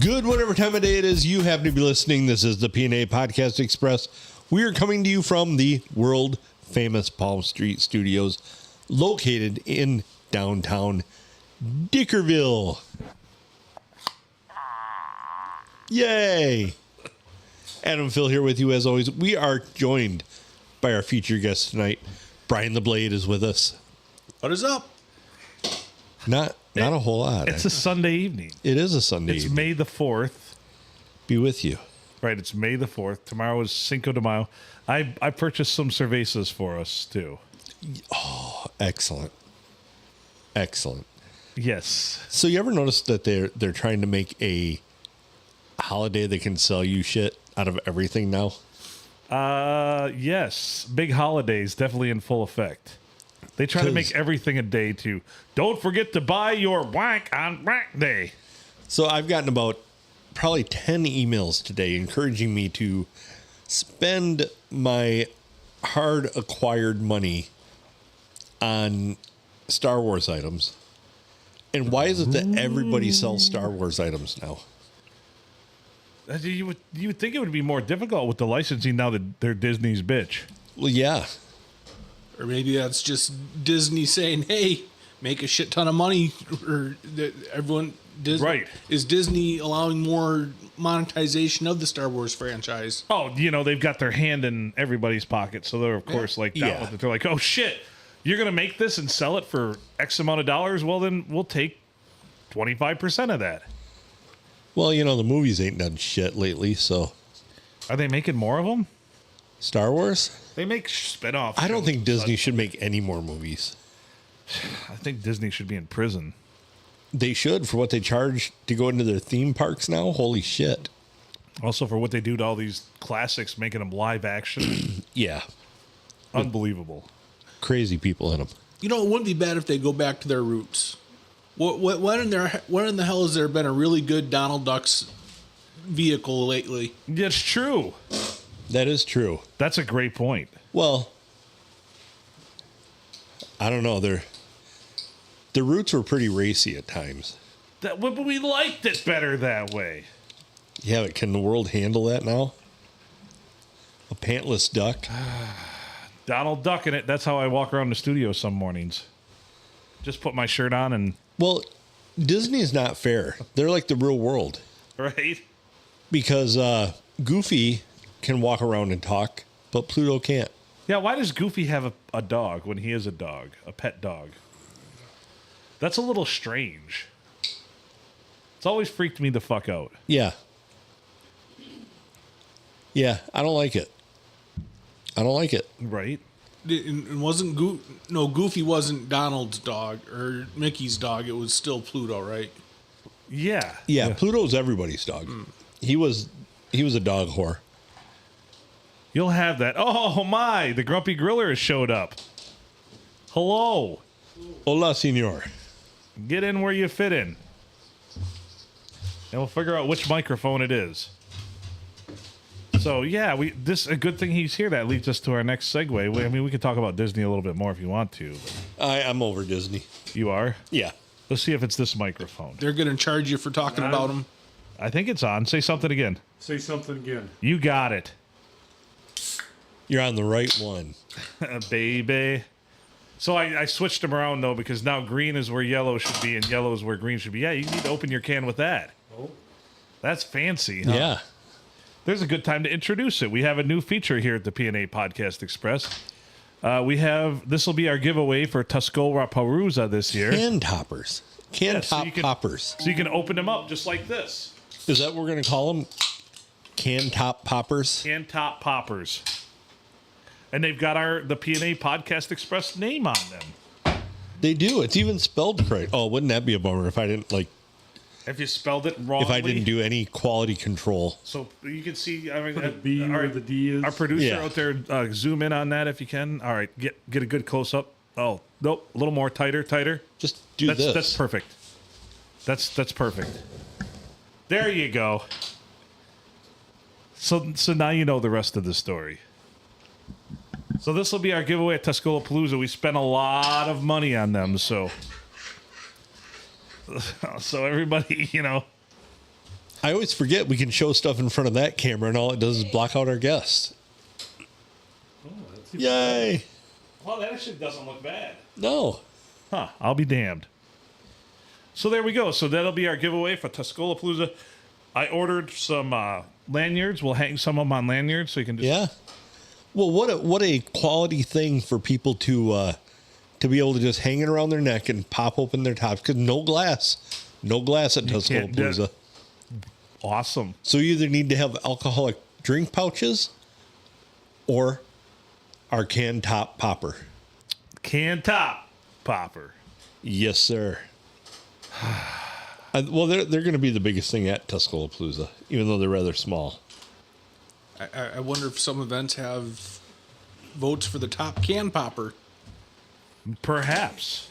Good whatever time of day it is you happen to be listening. This is the P&A Podcast Express. We are coming to you from the world famous Palm Street Studios, located in downtown Dickerville. Yay! Adam Phil here with you as always. We are joined by our featured guest tonight. Brian the Blade is with us. What is up? Not a whole lot. It's a Sunday evening. It is a Sunday It's evening. May the 4th. Be with you. Right, it's May the 4th. Tomorrow is Cinco de Mayo. I purchased some cervezas for us, too. Oh, excellent. Excellent. Yes. So you ever notice that they're trying to make a holiday that can sell you shit out of everything now? Yes. Big holidays definitely in full effect. They try to make everything a day, too. Don't forget to buy your wank on Wank Day. So I've gotten about probably 10 emails today encouraging me to spend my hard acquired money on Star Wars items. And why is it that everybody sells Star Wars items now? You would think it would be more difficult with the licensing now that they're Disney's bitch. Well, yeah. Or maybe that's just Disney saying, "Hey, make a shit ton of money." Or everyone, Disney, Right. Is Disney allowing more monetization of the Star Wars franchise? Oh, they've got their hand in everybody's pocket, so they're of course like that. Yeah. They're like, oh shit, you're gonna make this and sell it for X amount of dollars. Well, then we'll take 25% of that. Well, the movies ain't done shit lately, so. Are they making more of them? Star Wars? They make spin-offs. I don't think Disney should make any more movies. I think Disney should be in prison. They should, for what they charge to go into their theme parks now. Holy shit. Also for what they do to all these classics, making them live action. Yeah. Unbelievable. Crazy people in them. It wouldn't be bad if they go back to their roots. When in the hell has there been a really good Donald Duck's vehicle lately? It's true. That is true. That's a great point. Well, I don't know. The roots were pretty racy at times. But we liked it better that way. Yeah, but can the world handle that now? A pantless duck? Donald Duck in it. That's how I walk around the studio some mornings. Just put my shirt on and... Well, Disney's not fair. They're like the real world. Right? Because Goofy can walk around and talk, but Pluto can't. Yeah, why does Goofy have a dog when he is a dog? A pet dog? That's a little strange. It's always freaked me the fuck out. Yeah. Yeah, I don't like it. I don't like it. Right? It wasn't Goofy wasn't Donald's dog or Mickey's dog. It was still Pluto, right? Yeah. Yeah, Pluto's everybody's dog. He was a dog whore. You'll have that. Oh my, the Grumpy Griller has showed up. Hello. Hola, senor. Get in where you fit in. And we'll figure out which microphone it is. So yeah, a good thing he's here. That leads us to our next segue. We could talk about Disney a little bit more if you want to. I'm over Disney. You are? Yeah. Let's see if it's this microphone. They're going to charge you for talking about them. I think it's on. Say something again. Say something again. You got it. You're on the right one. Baby. So I switched them around, though, because now green is where yellow should be and yellow is where green should be. Yeah, you need to open your can with that. Oh. That's fancy, huh? Yeah. There's a good time to introduce it. We have a new feature here at the P&A Podcast Express. This will be our giveaway for Tuscola Parusa this year. Can toppers. Poppers. So you can open them up just like this. Is that what we're going to call them? Can top poppers? Can top poppers. And they've got the P&A Podcast Express name on them. They do. It's even spelled correct. Oh, wouldn't that be a bummer if I didn't If you spelled it wrongly. if I didn't do any quality control? So you can see, Put a B where the D is. Our producer Yeah. out there, zoom in on that if you can. All right, get a good close up. Oh, nope, a little more tighter. Just do this. That's perfect. That's perfect. There you go. So now you know the rest of the story. So this will be our giveaway at Tuscola Palooza. We spent a lot of money on them, so everybody, I always forget we can show stuff in front of that camera, and all it does is block out our guests. Oh, that's Yay! Well, that actually doesn't look bad. No. Huh, I'll be damned. So there we go. So that'll be our giveaway for Tuscolapalooza. I ordered some lanyards. We'll hang some of them on lanyards so you can just... Yeah. Well, what a quality thing for people to be able to just hang it around their neck and pop open their tops, because no glass at Tuscolapalooza. Awesome. So you either need to have alcoholic drink pouches or our can top popper. Can top popper. Yes, sir. Well, they're going to be the biggest thing at Tuscolapalooza, even though they're rather small. I wonder if some events have votes for the top can popper. Perhaps.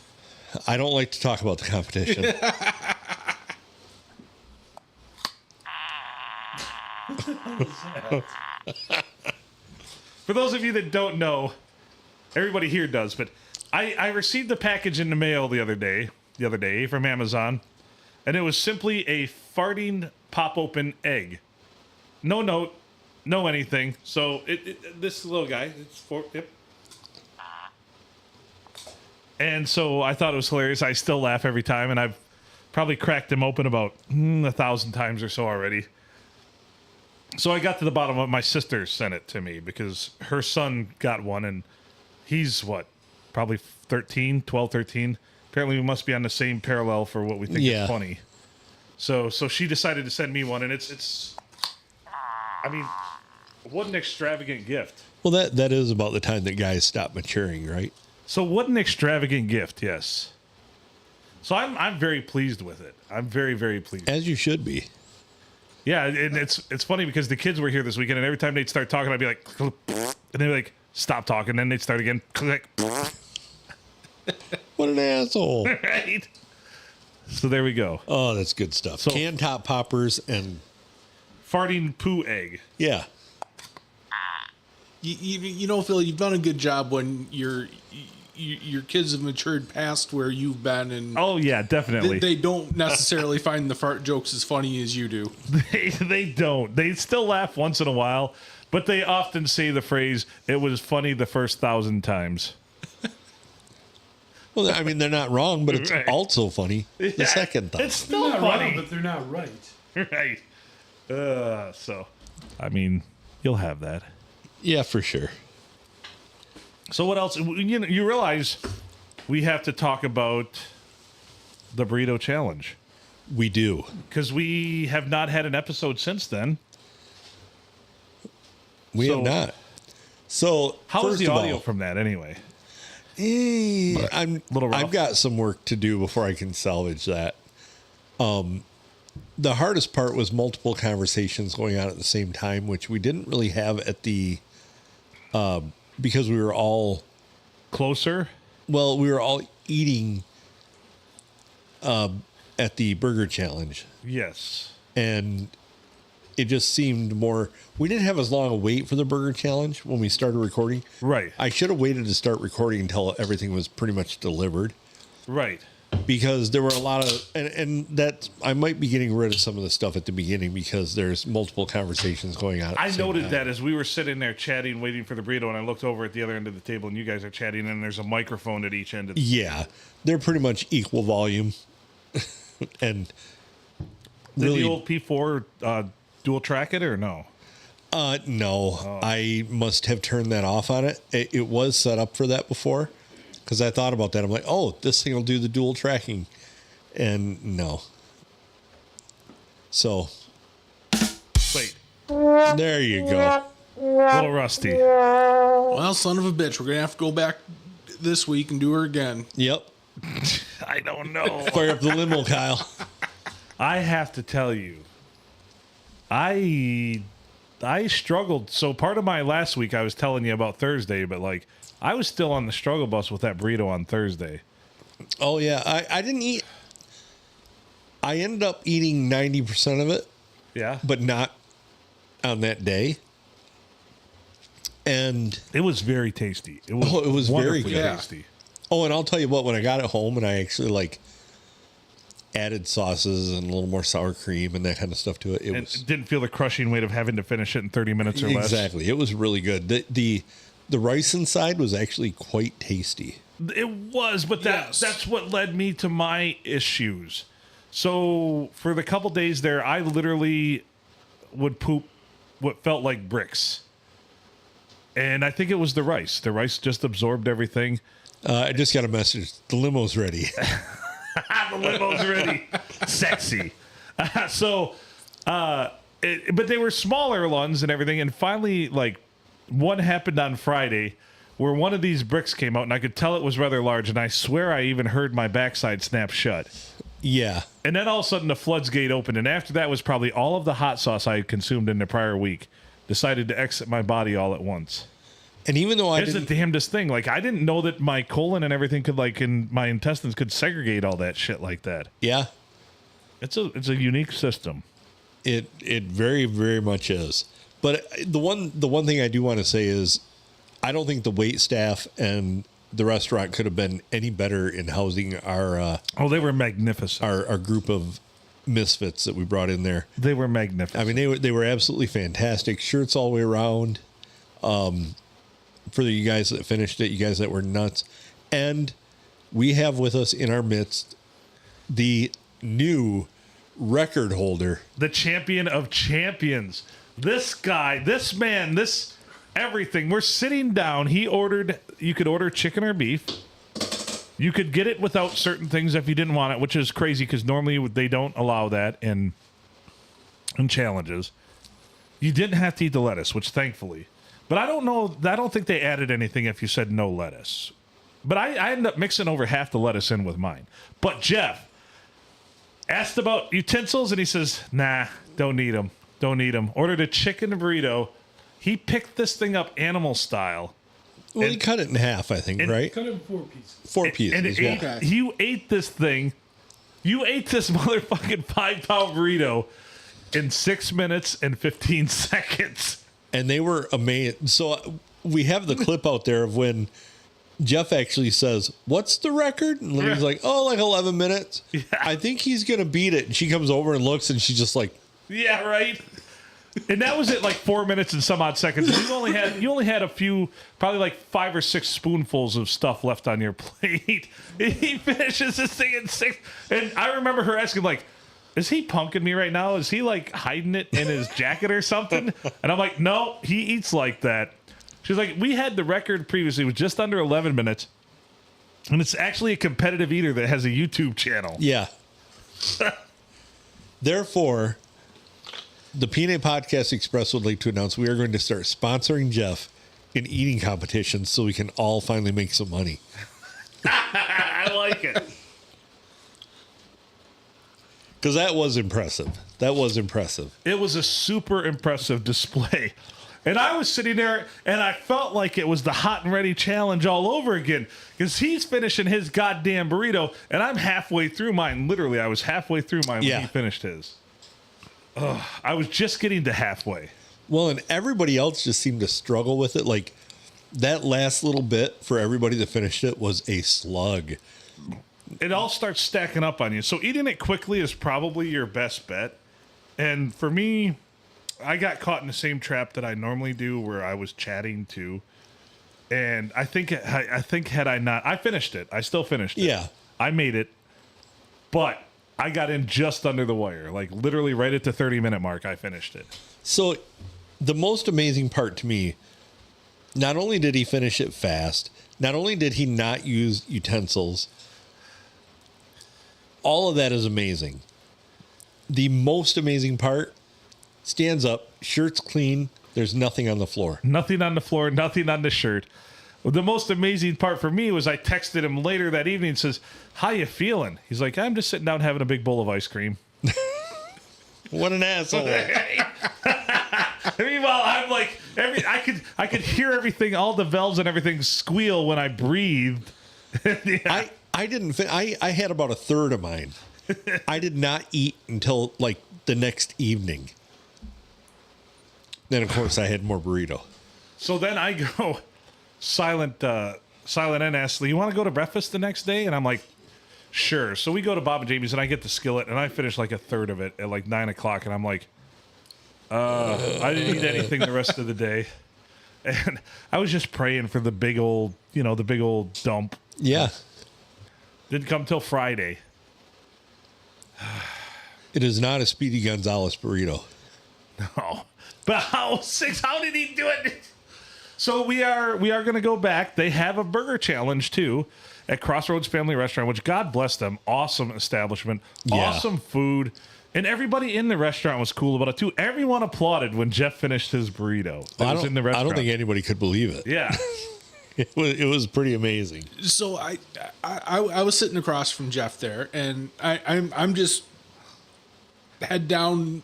I don't like to talk about the competition. For those of you that don't know, everybody here does, but I received a package in the mail the other day from Amazon, and it was simply a farting pop-open egg. No note, no anything. So this little guy, yep. And so I thought it was hilarious. I still laugh every time, and I've probably cracked him open about 1,000 times or so already. So I got to the bottom of it. My sister sent it to me because her son got one, and he's probably 13. Apparently we must be on the same parallel for what we think is funny. So she decided to send me one, and it's I mean, what an extravagant gift. Well, that is about the time that guys stop maturing, right? So what an extravagant gift, yes. So I'm very pleased with it. I'm very, very pleased. As you should be. Yeah, and it's funny because the kids were here this weekend, and every time they'd start talking, I'd be like, and they'd be like, stop talking. Then they'd start again. Click. What an asshole. Right? So there we go. Oh, that's good stuff. So, can top poppers and farting poo egg. Yeah. You know, Phil, you've done a good job when your kids have matured past where you've been, and oh yeah, definitely. They don't necessarily find the fart jokes as funny as you do. They don't. They still laugh once in a while, but they often say the phrase, "It was funny the first 1,000 times." Well, I mean, they're not wrong, but it's also funny the second time. It's still They're not funny, wrong, but they're not right. right? So, I mean, you'll have that. Yeah, for sure. So what else? You realize we have to talk about the burrito challenge. We do. Because we have not had an episode since then. We have not. So how was the of audio all, from that anyway? I'm little rough. I've got some work to do before I can salvage that. The hardest part was multiple conversations going on at the same time, which we didn't really have at the because we were all closer. Well, we were all eating at the burger challenge. Yes. And it just seemed more. We didn't have as long a wait for the burger challenge when we started recording. Right. I should have waited to start recording until everything was pretty much delivered. Right. Because there were a lot of, and that I might be getting rid of some of the stuff at the beginning because there's multiple conversations going on. I noted that as we were sitting there chatting, waiting for the burrito, and I looked over at the other end of the table, and you guys are chatting, and there's a microphone at each end of the Yeah, they're pretty much equal volume. And did really, the old P4 dual track it or no? No, I must have turned that off on it. It was set up for that before. Because I thought about that. I'm like, oh, this thing will do the dual tracking. And no. So. Wait. There you go. A little rusty. Well, son of a bitch, we're going to have to go back this week and do her again. Yep. I don't know. Fire up the limo, Kyle. I have to tell you, I struggled. So part of my last week, I was telling you about Thursday, but like, I was still on the struggle bus with that burrito on Thursday. Oh, yeah. I didn't eat. I ended up eating 90% of it. Yeah. But not on that day. And it was very tasty. It was very good. good. Tasty. Oh, and I'll tell you what, when I got it home and I actually like added sauces and a little more sour cream and that kind of stuff to it. And didn't feel the crushing weight of having to finish it in 30 minutes or less. Exactly. It was really good. The rice inside was actually quite tasty. It was, but that's what led me to my issues. So for the couple days there, I literally would poop what felt like bricks. And I think it was the rice. The rice just absorbed everything. I just got a message. The limo's ready. The limo's ready. Sexy. But they were smaller ones and everything. And finally, like, one happened on Friday where one of these bricks came out, and I could tell it was rather large. And I swear I even heard my backside snap shut. Yeah. And then all of a sudden the flood's gate opened. And after that was probably all of the hot sauce I had consumed in the prior week decided to exit my body all at once. And even though it's the damnedest thing. Like, I didn't know that my colon and everything could, like, and my intestines could segregate all that shit like that. Yeah. It's a unique system. It very, very much is. But the one thing I do want to say is I don't think the wait staff and the restaurant could have been any better in housing our they were magnificent. Our group of misfits that we brought in there. They were magnificent. I mean, they were absolutely fantastic. Shirts all the way around. For you guys that finished it, you guys that were nuts. And we have with us in our midst the new record holder. The champion of champions. This guy, this man, this everything. We're sitting down. You could order chicken or beef. You could get it without certain things if you didn't want it, which is crazy because normally they don't allow that in challenges. You didn't have to eat the lettuce, which thankfully. But I don't know. I don't think they added anything if you said no lettuce. But I ended up mixing over half the lettuce in with mine. But Jeff asked about utensils, and he says, nah, don't need them. Don't need them. Ordered a chicken burrito. He picked this thing up animal style. Well, he cut it in half, I think, right? Cut it in 4 pieces. 4 pieces, yeah. You ate this thing. You ate this motherfucking 5-pound burrito in 6 minutes and 15 seconds. And they were amazing. So we have the clip out there of when Jeff actually says, what's the record? And Libby's like, like 11 minutes. Yeah. I think he's going to beat it. And she comes over and looks, and she's just like, yeah, right. And that was at like 4 minutes and some odd seconds. You only had a few, probably like 5 or 6 spoonfuls of stuff left on your plate. He finishes this thing in 6. And I remember her asking, like, is he punking me right now? Is he like hiding it in his jacket or something? And I'm like, no, he eats like that. She's like, we had the record previously. It was just under 11 minutes. And it's actually a competitive eater that has a YouTube channel. Yeah. Therefore, the P&A Podcast Express would like to announce we are going to start sponsoring Jeff in eating competitions so we can all finally make some money. I like it. Because that was impressive. It was a super impressive display. And I was sitting there, and I felt like it was the hot and ready challenge all over again. Because he's finishing his goddamn burrito, and I'm halfway through mine. Literally, I was halfway through mine when he finished his. I was just getting to halfway. Well, and everybody else just seemed to struggle with it. Like, that last little bit for everybody that finished it was a slug. It all starts stacking up on you. So eating it quickly is probably your best bet. And for me, I got caught in the same trap that I normally do where I was chatting too. And I think had I not, I finished it. I still finished it. Yeah. I made it. But I got in just under the wire. Like literally right at the 30-minute mark, I finished it. So the most amazing part to me, not only did he finish it fast, not only did he not use utensils, all of that is amazing. The most amazing part, stands up, shirt's clean, there's nothing on the floor. Nothing on the floor, nothing on the shirt. The most amazing part for me was I texted him later that evening and says, how you feeling? He's like, I'm just sitting down having a big bowl of ice cream. What an asshole. Meanwhile, I'm like, I could hear everything, all the valves and everything squeal when I breathed. Yeah. I didn't. I had about a third of mine. I did not eat until like the next evening. Then of course I had more burrito. So then I go, Silent N asks, you want to go to breakfast the next day? And I'm like, Sure. So we go to Bob and Jamie's, and I get the skillet, and I finish like a third of it at like 9 o'clock, and I'm like, I didn't eat anything the rest of the day. And I was just praying for the big old, the big old dump. Yeah. Didn't come till Friday. It is not a Speedy Gonzalez burrito. No. But how did he do it? So we are going to go back. They have a burger challenge too at Crossroads Family Restaurant, which God bless them. Awesome establishment, awesome food, and everybody in the restaurant was cool about it too. Everyone applauded when Jeff finished his burrito. That was in the restaurant. I don't think anybody could believe it. Yeah. It was pretty amazing. So I was sitting across from Jeff there, and I'm just head down,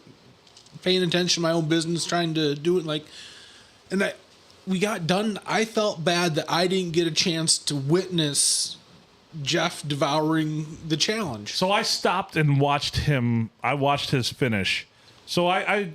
paying attention to my own business, trying to do it we got done. I felt bad that I didn't get a chance to witness Jeff devouring the challenge. So I stopped and watched him. I watched his finish. So I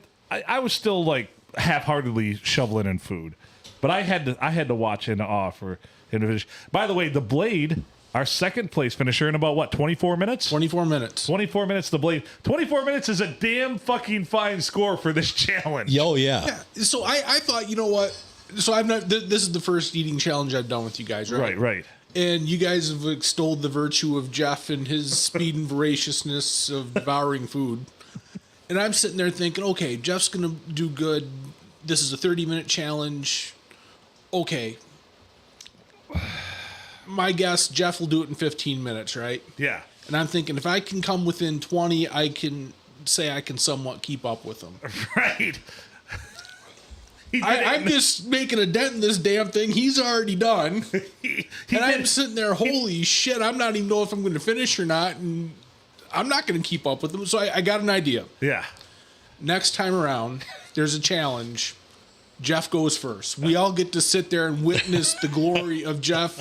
was still like half-heartedly shoveling in food, but I had to watch in awe for him to finish. By the way, the Blade, our second place finisher in about what, 24 minutes? 24 minutes. 24 minutes. The Blade. 24 minutes is a damn fucking fine score for this challenge. Oh yeah. Yeah. So I thought, you know what? So I've not. This is the first eating challenge I've done with you guys, right? Right. And you guys have extolled the virtue of Jeff and his speed and voraciousness of devouring food. And I'm sitting there thinking, okay, Jeff's going to do good. This is a 30-minute challenge. Okay. My guess, Jeff will do it in 15 minutes, right? Yeah. And I'm thinking, if I can come within 20, I can say I can somewhat keep up with him. Right. I'm just making a dent in this damn thing. He's already done. I'm sitting there, holy shit, I'm not even know if I'm going to finish or not. And I'm not going to keep up with him. So I got an idea. Yeah. Next time around, there's a challenge. Jeff goes first. We all get to sit there and witness the glory of Jeff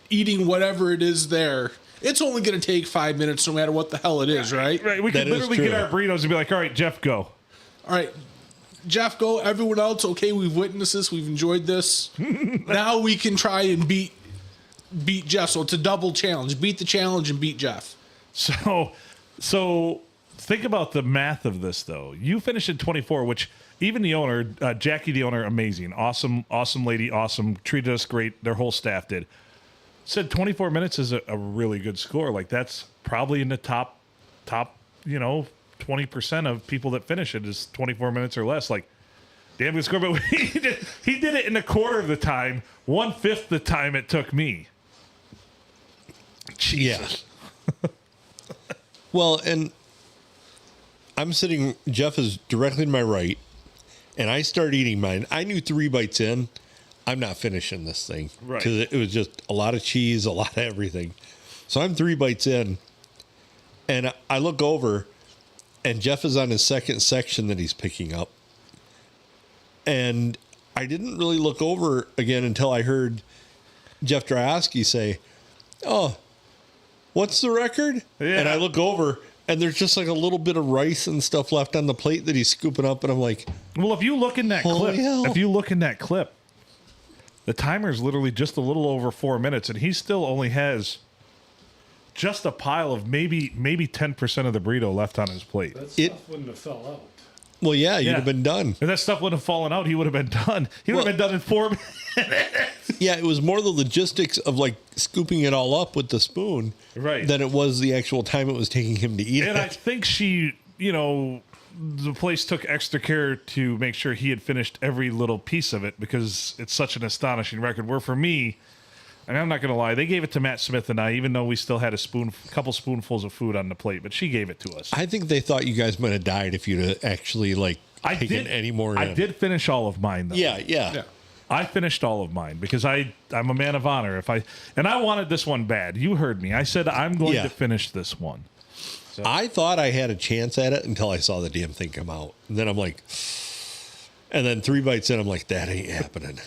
eating whatever it is there. It's only going to take 5 minutes no matter what the hell it is, right? Right. We can literally get our burritos and be like, all right, Jeff, go. All right. Jeff, go. Everyone else, okay, we've witnessed this. We've enjoyed this. Now we can try and beat Jeff. So it's a double challenge. Beat the challenge and beat Jeff. So think about the math of this, though. You finished at 24, which even the owner, Jackie, the owner, amazing. Awesome lady, awesome. Treated us great. Their whole staff did. Said 24 minutes is a really good score. Like, that's probably in the top, 20% of people that finish it is 24 minutes or less. Like, damn good score. But he did it in a quarter of the time, 1/5 the time it took me. Jesus. Yeah. Well, and I'm sitting, Jeff is directly to my right, and I start eating mine. I knew 3 bites in, I'm not finishing this thing. Right. Because it was just a lot of cheese, a lot of everything. So I'm 3 bites in, and I look over, and Jeff is on his second section that he's picking up. And I didn't really look over again until I heard Jeff Dryoski say, "Oh, what's the record?" Yeah. And I look over, and there's just like a little bit of rice and stuff left on the plate that he's scooping up. And I'm like, well, if you look in that Holy clip, the timer's literally just a little over 4 minutes, and he still only has just a pile of maybe 10% of the burrito left on his plate. That stuff wouldn't have fell out. well, yeah, you'd have been done. If that stuff wouldn't have fallen out, he would have been done. He would have been done in 4 minutes. Yeah, it was more the logistics of like scooping it all up with the spoon Right. than it was the actual time it was taking him to eat And I it. think the place took extra care to make sure he had finished every little piece of it because it's such an astonishing record. Where for me, and I'm not going to lie, they gave it to Matt Smith and I, even though we still had a couple spoonfuls of food on the plate, but she gave it to us. I think they thought you guys might have died if you'd have actually taken any more I in. did finish all of mine, though. Yeah. I finished all of mine because I'm a man of honor. And I wanted this one bad. You heard me. I said I'm going to finish this one. So. I thought I had a chance at it until I saw the damn thing come out. And then I'm like, and then 3 bites in, I'm like, that ain't happening.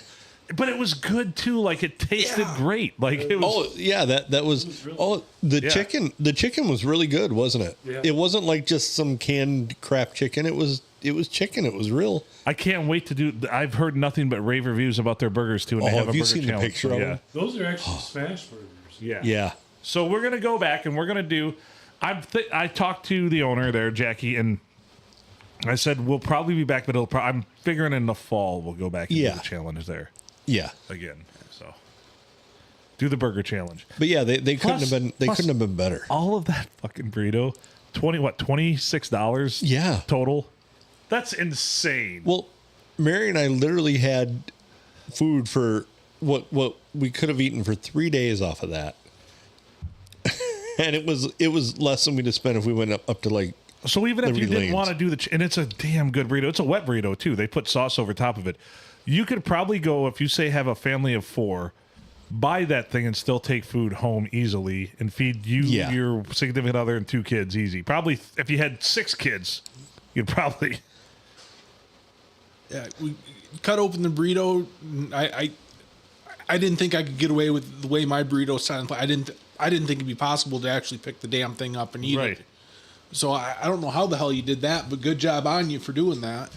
But it was good too. Like it tasted great. Like it was. Oh yeah, that was. Really chicken. The chicken was really good, wasn't it? Yeah. It wasn't like just some canned crap chicken. It was chicken. It was real. I can't wait to do. I've heard nothing but rave reviews about their burgers too. And they have have a you burger seen the challenge, picture so of yeah. them? Those are actually smash burgers. Yeah. Yeah. So we're gonna go back and we're gonna do. I talked to the owner there, Jackie, and I said we'll probably be back, but I'm figuring in the fall we'll go back and do the challenge there Yeah. again. So do the burger challenge. But yeah, they couldn't have been couldn't have been better. All of that fucking burrito, $26 Yeah. total. That's insane. Well, Mary and I literally had food for what we could have eaten for 3 days off of that. And it was less than we'd have spent if we went up to like. So even if you Liberty didn't want to Lanes. do and it's a damn good burrito. It's a wet burrito too. They put sauce over top of it. You could probably go, if you say have a family of 4, buy that thing and still take food home easily and feed you, Yeah. your significant other, and 2 kids easy. Probably if you had 6 kids, you'd probably. Yeah, we cut open the burrito. I didn't think I could get away with the way my burrito sounded. I didn't think it'd be possible to actually pick the damn thing up and eat Right. it. So I don't know how the hell you did that, but good job on you for doing that.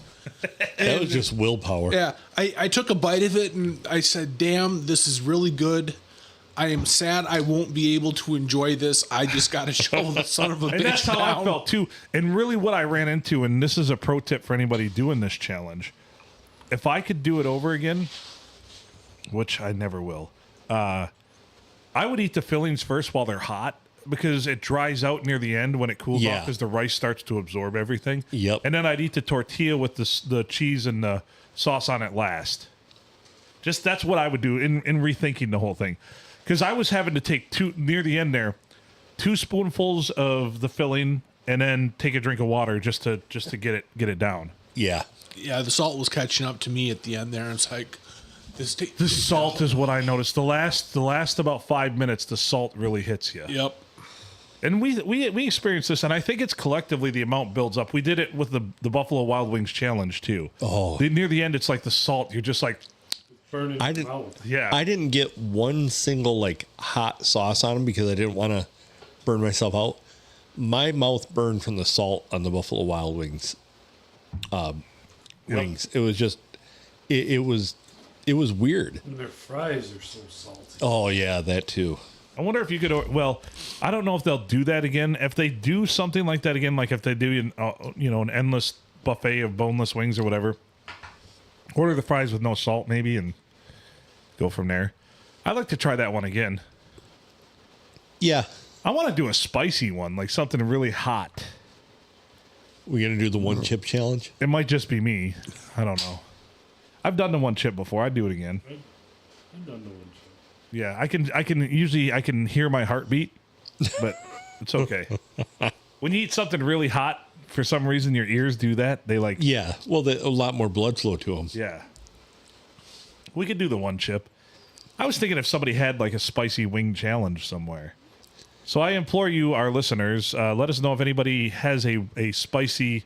That was just willpower. Yeah, I took a bite of it and I said, damn, this is really good. I am sad I won't be able to enjoy this. I just got to show the son of a bitch And that's how I down. felt too. And really what I ran into, and this is a pro tip for anybody doing this challenge, if I could do it over again, which I never will, I would eat the fillings first while they're hot because it dries out near the end when it cools Yeah. off because the rice starts to absorb everything. Yep. And then I'd eat the tortilla with the cheese and the sauce on it last. Just that's what I would do in rethinking the whole thing. Because I was having to take near the end there, 2 spoonfuls of the filling and then take a drink of water just to get it down. Yeah. Yeah, the salt was catching up to me at the end there. It's like The salt is what I noticed. The last about 5 minutes, the salt really hits you. Yep. And we experienced this, and I think it's collectively the amount builds up. We did it with the Buffalo Wild Wings challenge too. Oh. Near the end, it's like the salt. You're just like, Burning I didn't- mouth. yeah. I didn't get one single like hot sauce on them because I didn't want to burn myself out. My mouth burned from the salt on the Buffalo Wild Wings. Wings. It was just, it was weird. And their fries are so salty. Oh yeah, that too. I wonder if you could. Well, I don't know if they'll do that again. If they do something like that again, like if they do an endless buffet of boneless wings or whatever, order the fries with no salt maybe and go from there. I'd like to try that one again. Yeah. I want to do a spicy one, like something really hot. We're gonna do the one chip challenge. It might just be me. I don't know. I've done the one chip before. I'd do it again. I've done the one. Yeah, I can hear my heartbeat, but it's okay. When you eat something really hot, for some reason your ears do that. They like Yeah. Well, a lot more blood flow to them. yeah. We could do the one chip. I was thinking if somebody had like a spicy wing challenge somewhere. So I implore you, our listeners, let us know if anybody has a spicy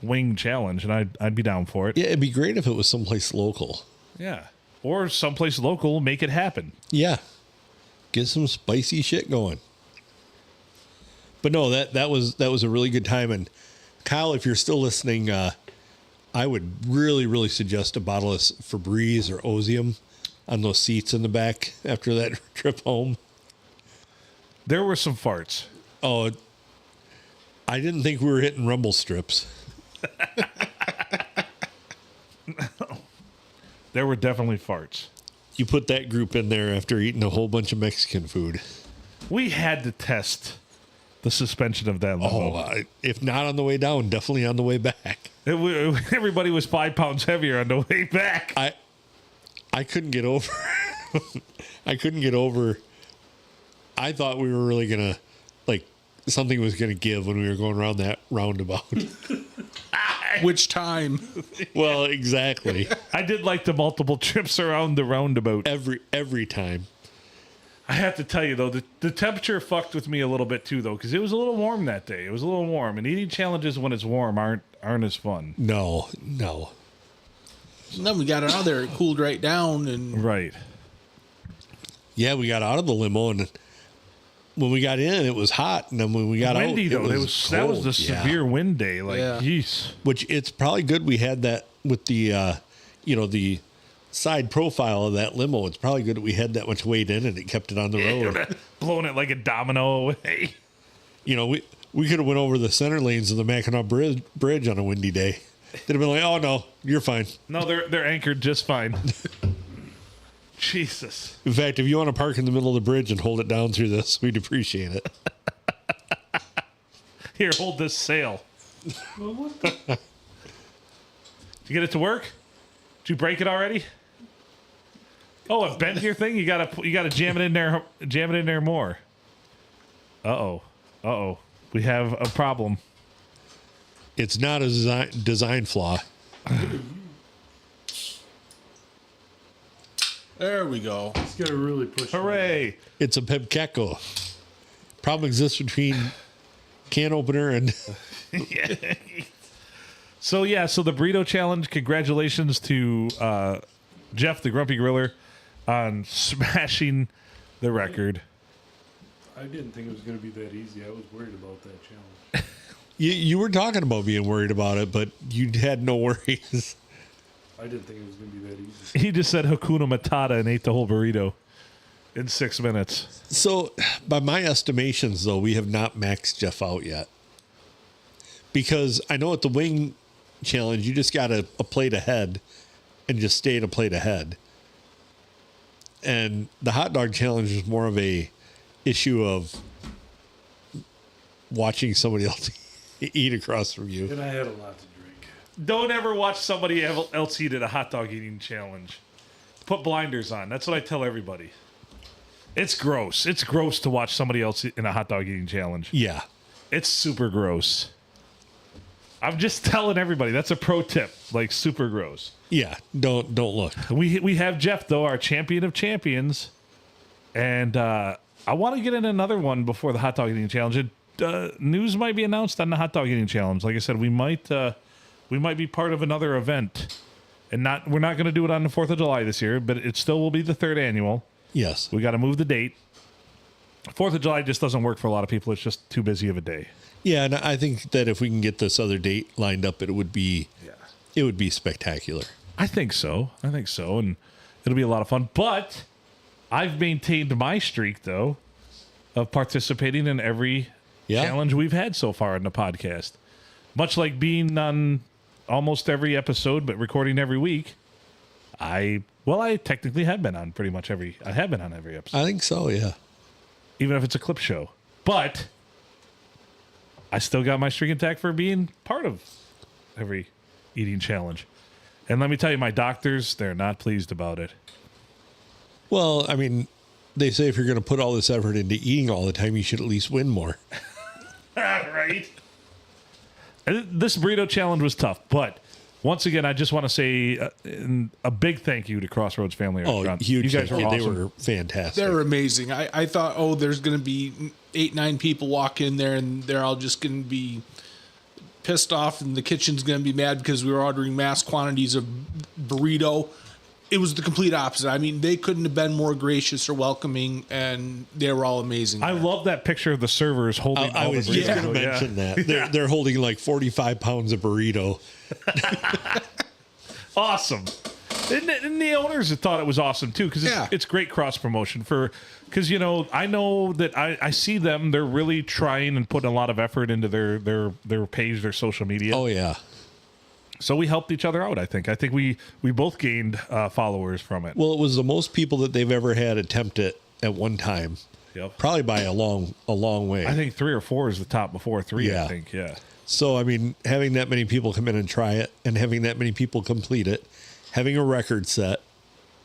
wing challenge, and I'd be down for it. Yeah, it'd be great if it was someplace local. Yeah. Or someplace local, make it happen. Yeah. Get some spicy shit going. But no, that was a really good time. And Kyle, if you're still listening, I would really, really suggest a bottle of Febreze or Ozium on those seats in the back after that trip home. There were some farts. Oh, I didn't think we were hitting rumble strips. There were definitely farts. You put that group in there after eating a whole bunch of Mexican food. We had to test the suspension of that limo. Oh, if not on the way down, definitely on the way back. Everybody was 5 pounds heavier on the way back. I couldn't get over. I couldn't get over. I thought we were really gonna, like, something was gonna give when we were going around that roundabout. Which time? Well, exactly. I did like the multiple trips around the roundabout. Every time. I have to tell you, though, the temperature fucked with me a little bit, too, though, because it was a little warm that day. It was a little warm, and eating challenges when it's warm aren't as fun. No. And then we got out of there. It cooled right down, and Right. Yeah, we got out of the limo, and when we got in, it was hot, and then when we got Windy, out, though. it was That was cold. the severe wind day. Like, Yeah. jeez. Which it's probably good we had that with the, the side profile of that limo, it's probably good that we had that much weight in and it kept it on the road. Blowing it like a domino away. You know, we could have went over the center lanes of the Mackinac Bridge on a windy day. They'd have been like, oh, no, you're fine. No, they're anchored just fine. Jesus. In fact, if you want to park in the middle of the bridge and hold it down through this, we'd appreciate it. Here, hold this sail. Well, what the? Did you get it to work? Did you break it already? Oh, it bent your thing? You gotta jam it in there. Jam it in there more. Uh oh. We have a problem. It's not a design flaw. There we go. It's got to really push. Hooray! It's a Pepkeko. Problem exists between can opener and So the burrito challenge. Congratulations to Jeff, the Grumpy Griller, on smashing the record. I didn't think it was going to be that easy. I was worried about that challenge. you were talking about being worried about it, but you had no worries. I didn't think it was going to be that easy. He just said Hakuna Matata and ate the whole burrito in 6 minutes. So, by my estimations, though, we have not maxed Jeff out yet. Because I know at the wing challenge, you just got a plate ahead and just stay at a plate ahead. And the hot dog challenge is more of a issue of watching somebody else eat across from you. And I had a lot to drink. Don't ever watch somebody else eat at a hot dog eating challenge. Put blinders on. That's what I tell everybody. It's gross. It's gross to watch somebody else in a hot dog eating challenge. Yeah. It's super gross. I'm just telling everybody. That's a pro tip. Like, super gross. Yeah. Don't look. We have Jeff, though, our champion of champions. And I want to get in another one before the hot dog eating challenge. News might be announced on the hot dog eating challenge. Like I said, we might be part of another event. And we're not going to do it on the 4th of July this year, but it still will be the 3rd annual. Yes. We got to move the date. 4th of July just doesn't work for a lot of people. It's just too busy of a day. Yeah, and I think that if we can get this other date lined up, it would be spectacular. I think so, and it'll be a lot of fun. But I've maintained my streak, though, of participating in every challenge we've had so far in the podcast. Much like being on almost every episode, but recording every week. I technically have been on pretty much every episode. I think so, yeah. Even if it's a clip show. But I still got my streak intact for being part of every eating challenge. And let me tell you, my doctors, they're not pleased about it. Well, I mean, they say if you're going to put all this effort into eating all the time, you should at least win more. Right? And this burrito challenge was tough, but once again, I just want to say a big thank you to Crossroads Family Restaurant. Huge. You guys are awesome. They were fantastic. They're amazing. I thought, there's going to be 8-9 people walk in there and they're all just going to be pissed off and the kitchen's going to be mad because we were ordering mass quantities of burrito. It was the complete opposite. I mean, they couldn't have been more gracious or welcoming, and they were all amazing. I love that picture of the servers holding I all was the just burritos. going to mention that. They're holding like 45 pounds of burrito. Awesome. And the owners thought it was awesome too, because it's great cross promotion because I know that I see them, they're really trying and putting a lot of effort into their page, their social media. Oh yeah. So we helped each other out. I think we both gained followers from it. Well, it was the most people that they've ever had attempt it at one time. Yep. Probably by a long way. I think 3 or 4 is the top before 3. Yeah. I think So, I mean, having that many people come in and try it and having that many people complete it, having a record set,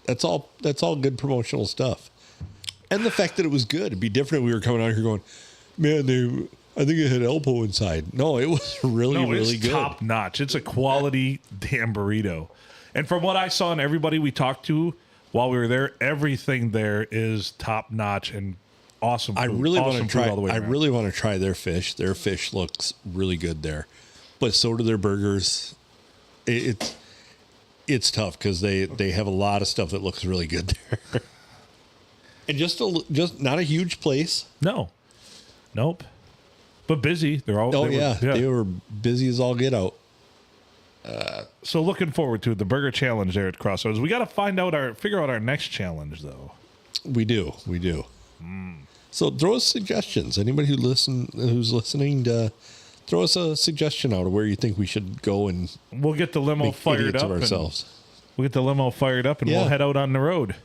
that's all good promotional stuff. And the fact that it was good. It'd be different if we were coming out here going, man, I think it had Elpo inside. No, it was really good. Top notch. It's a quality damn burrito. And from what I saw and everybody we talked to while we were there, everything there is top notch and awesome food. I really want to try. All the way I around. really want to try their fish. Their fish looks really good there, but so do their burgers. It's tough because they have a lot of stuff that looks really good there, and just not a huge place. No, nope, but busy. They're all. They were busy as all get out. So looking forward to the burger challenge there at Crossroads. We got to figure out our next challenge though. We do. So throw us suggestions. Anybody who's listening to throw us a suggestion out of where you think we should go, and We'll get the limo make fired idiots up. of ourselves. We'll get the limo fired up and Yeah. we'll head out on the road.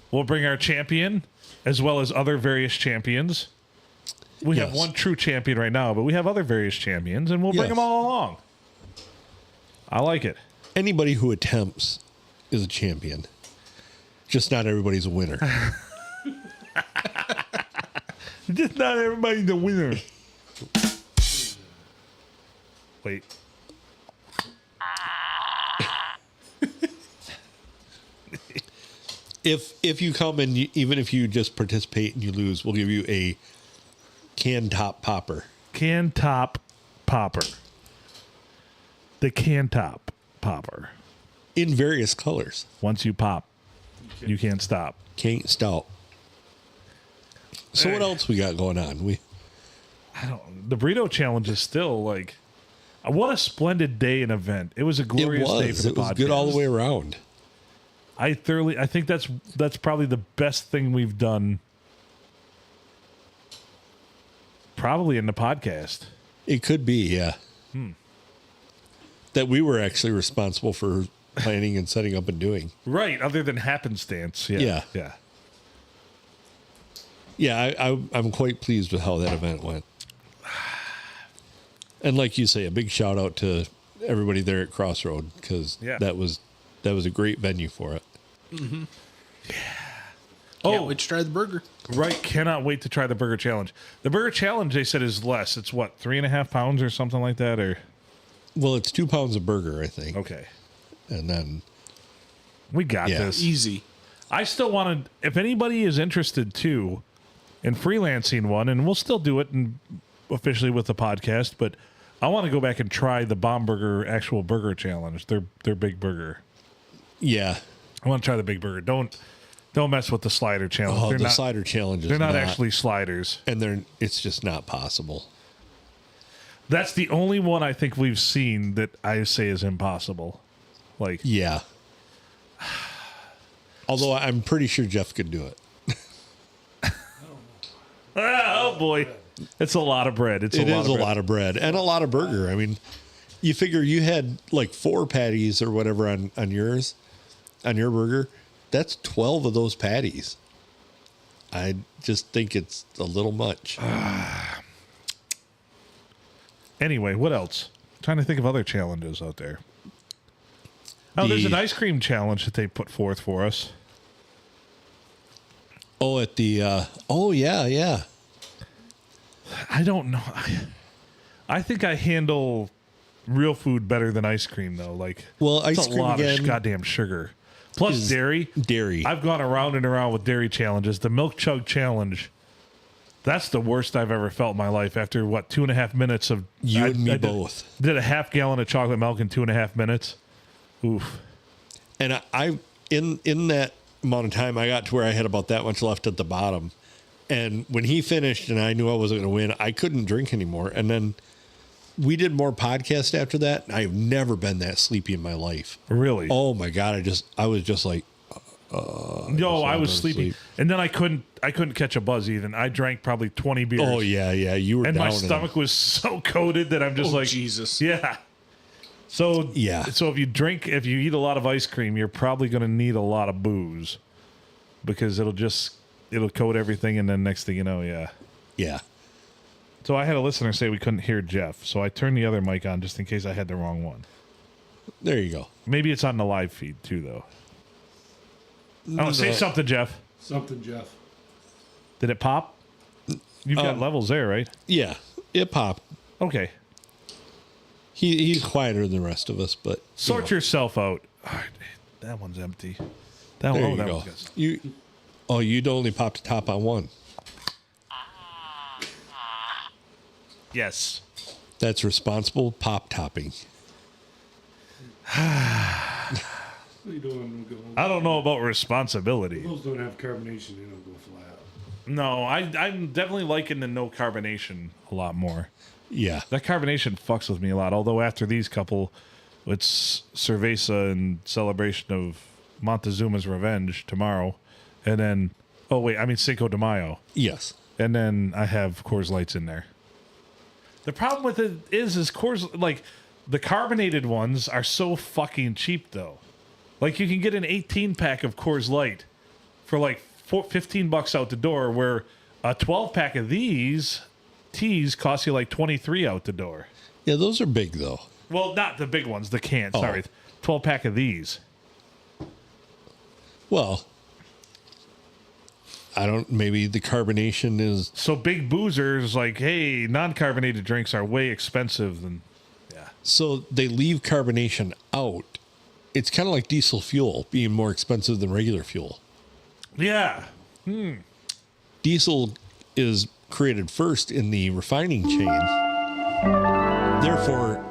We'll bring our champion as well as other various champions. We have Yes. one true champion right now, but we have other various champions, and we'll bring Yes. them all along. I like it. Anybody who attempts is a champion. Just not everybody's a winner. Just not everybody's a winner. Wait. If you come and even if you just participate and you lose, we'll give you a can top popper. Can top popper. The can top popper. In various colors. Once you pop, you can't stop. Can't stop. So what else we got going on? The burrito challenge is still like, what a splendid day and event. It was a glorious day for the It was podcast. good all the way around. I think that's probably the best thing we've done probably in the podcast. It could be, yeah. That we were actually responsible for planning and setting up and doing. Right, other than happenstance. Yeah. Yeah. Yeah, I'm quite pleased with how that event went. And like you say, a big shout out to everybody there at Crossroad, because that was a great venue for it. Mm-hmm. Yeah. Can't wait to try the burger. Right, cannot wait to try the burger challenge. The burger challenge, they said, is less. It's what, 3.5 pounds or something like that, or? Well, it's 2 pounds of burger, I think. Okay. And then we got this. Easy. I still want to, if anybody is interested too in freelancing one, and we'll still do it officially with the podcast, but I want to go back and try the Bomb Burger actual burger challenge, their big burger. Yeah. I want to try the big burger. Don't mess with the slider challenge. Oh, the slider challenge is they're not actually sliders. And it's just not possible. That's the only one I think we've seen that I say is impossible. Like, yeah. Although I'm pretty sure Jeff could do it. Oh boy, it's a lot of bread. It is a lot of bread and a lot of burger. I mean, you figure you had like 4 patties or whatever on your burger. That's 12 of those patties. I just think it's a little much. Anyway, what else? I'm trying to think of other challenges out there. Oh, there's an ice cream challenge that they put forth for us. Oh, at the yeah. I don't know. I think I handle real food better than ice cream, though. Like, well, it's ice cream a lot again of goddamn sugar. Plus dairy. Dairy. I've gone around and around with dairy challenges. The milk chug challenge. That's the worst I've ever felt in my life. After 2.5 minutes of you and me both did a half gallon of chocolate milk in 2.5 minutes. Oof. And I in that amount of time, I got to where I had about that much left at the bottom. And when he finished and I knew I wasn't going to win, I couldn't drink anymore. And then we did more podcasts after that. I've never been that sleepy in my life. Really? Oh my God. I was just like, I was sleepy. And then I couldn't catch a buzz even. I drank probably 20 beers. Oh yeah. You were and down my stomach was so coated that I'm just like, Jesus. Yeah. So yeah. So if you eat a lot of ice cream, you're probably going to need a lot of booze because it'll coat everything, and then next thing you know, yeah. So I had a listener say we couldn't hear Jeff, so I turned the other mic on just in case I had the wrong one. There you go. Maybe it's on the live feed too, though. Oh, say something, Jeff. Something, Jeff. Did it pop? You've got levels there, right? Yeah, it popped. Okay. He's quieter than the rest of us, but Sort yourself out. All right, that one's empty. That there one, you that go. one's good. You'd only pop the top on one. Yes. That's responsible pop topping. What are you doing? I don't know about responsibility. Those don't have carbonation in them, go flat. No, I'm definitely liking the no carbonation a lot more. Yeah. That carbonation fucks with me a lot. Although after these couple, It's cerveza in celebration of Montezuma's revenge tomorrow. And then, Cinco de Mayo. Yes. And then I have Coors Lights in there. The problem with it is Coors, like, the carbonated ones are so fucking cheap, though. Like, you can get an 18-pack of Coors Light for, like, $15 out the door, where a 12-pack of these teas costs you, like, $23 out the door. Yeah, those are big, though. Well, not the big ones, the cans, sorry. 12-pack of these. Well, maybe the carbonation is... So big boozers, like, hey, non-carbonated drinks are way expensive than... Yeah. So they leave carbonation out. It's kind of like diesel fuel being more expensive than regular fuel. Yeah. Diesel is created first in the refining chain. Therefore,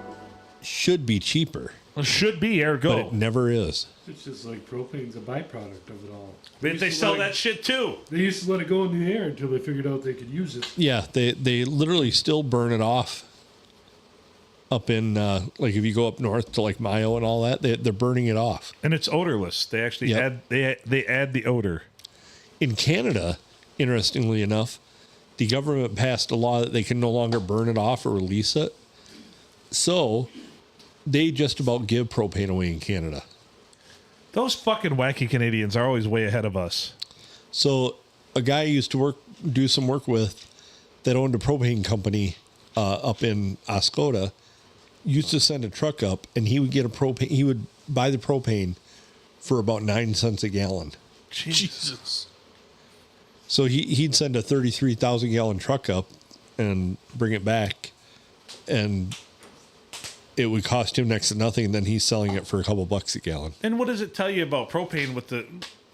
should be cheaper. It should be, ergo. But it never is. It's just like propane's a byproduct of it all. They sell that shit too. They used to let it go in the air until they figured out they could use it. Yeah, they literally still burn it off. Up in, like, if you go up north to, like, Mayo and all that, they're burning it off. And it's odorless. They actually add the odor. In Canada, interestingly enough, the government passed a law that they can no longer burn it off or release it. So they just about give propane away in Canada. Those fucking wacky Canadians are always way ahead of us. So a guy I used to do some work with that owned a propane company up in Oscoda used to send a truck up, and he would get he would buy the propane for about 9 cents a gallon. Jesus. So he'd send a 33,000 gallon truck up and bring it back, and it would cost him next to nothing, and then he's selling it for a couple bucks a gallon. And what does it tell you about propane with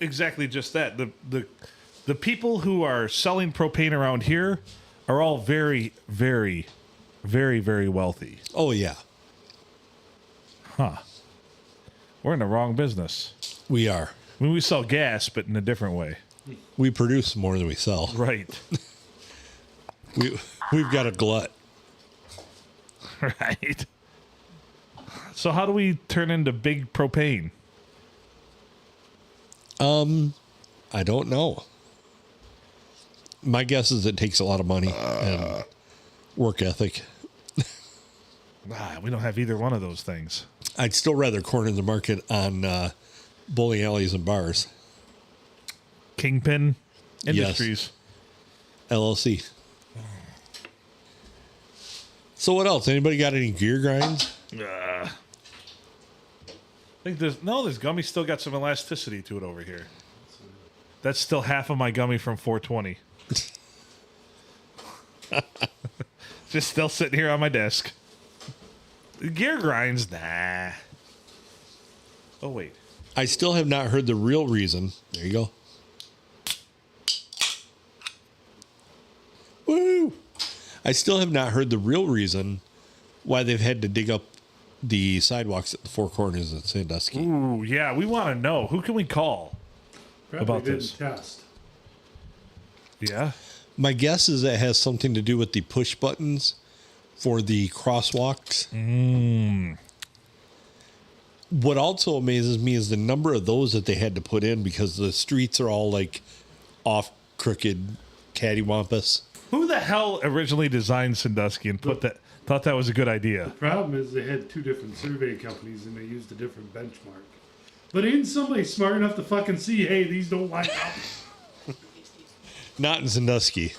exactly just that? The people who are selling propane around here are all very, very, very, very wealthy. Oh, yeah. Huh. We're in the wrong business. We are. I mean, we sell gas, but in a different way. We produce more than we sell. Right. We've got a glut. Right. So how do we turn into big propane? I don't know. My guess is it takes a lot of money and work ethic. We don't have either one of those things. I'd still rather corner the market on bowling alleys and bars. Kingpin Industries. Yes. LLC. So what else? Anybody got any gear grinds? I think this gummy still got some elasticity to it over here. That's still half of my gummy from 420. Just still sitting here on my desk. Gear grinds, nah. Oh, wait. I still have not heard the real reason. There you go. Woo! I still have not heard the real reason why they've had to dig up the sidewalks at the Four Corners at Sandusky. Ooh, yeah, we want to know. Who can we call Probably about didn't this? test. Yeah. My guess is it has something to do with the push buttons for the crosswalks. What also amazes me is the number of those that they had to put in because the streets are all like off crooked cattywampus. Who the hell originally designed Sandusky and thought that was a good idea? Problem is they had two different survey companies and they used a different benchmark. But ain't somebody smart enough to fucking see, hey, these don't line up? Not in Sandusky.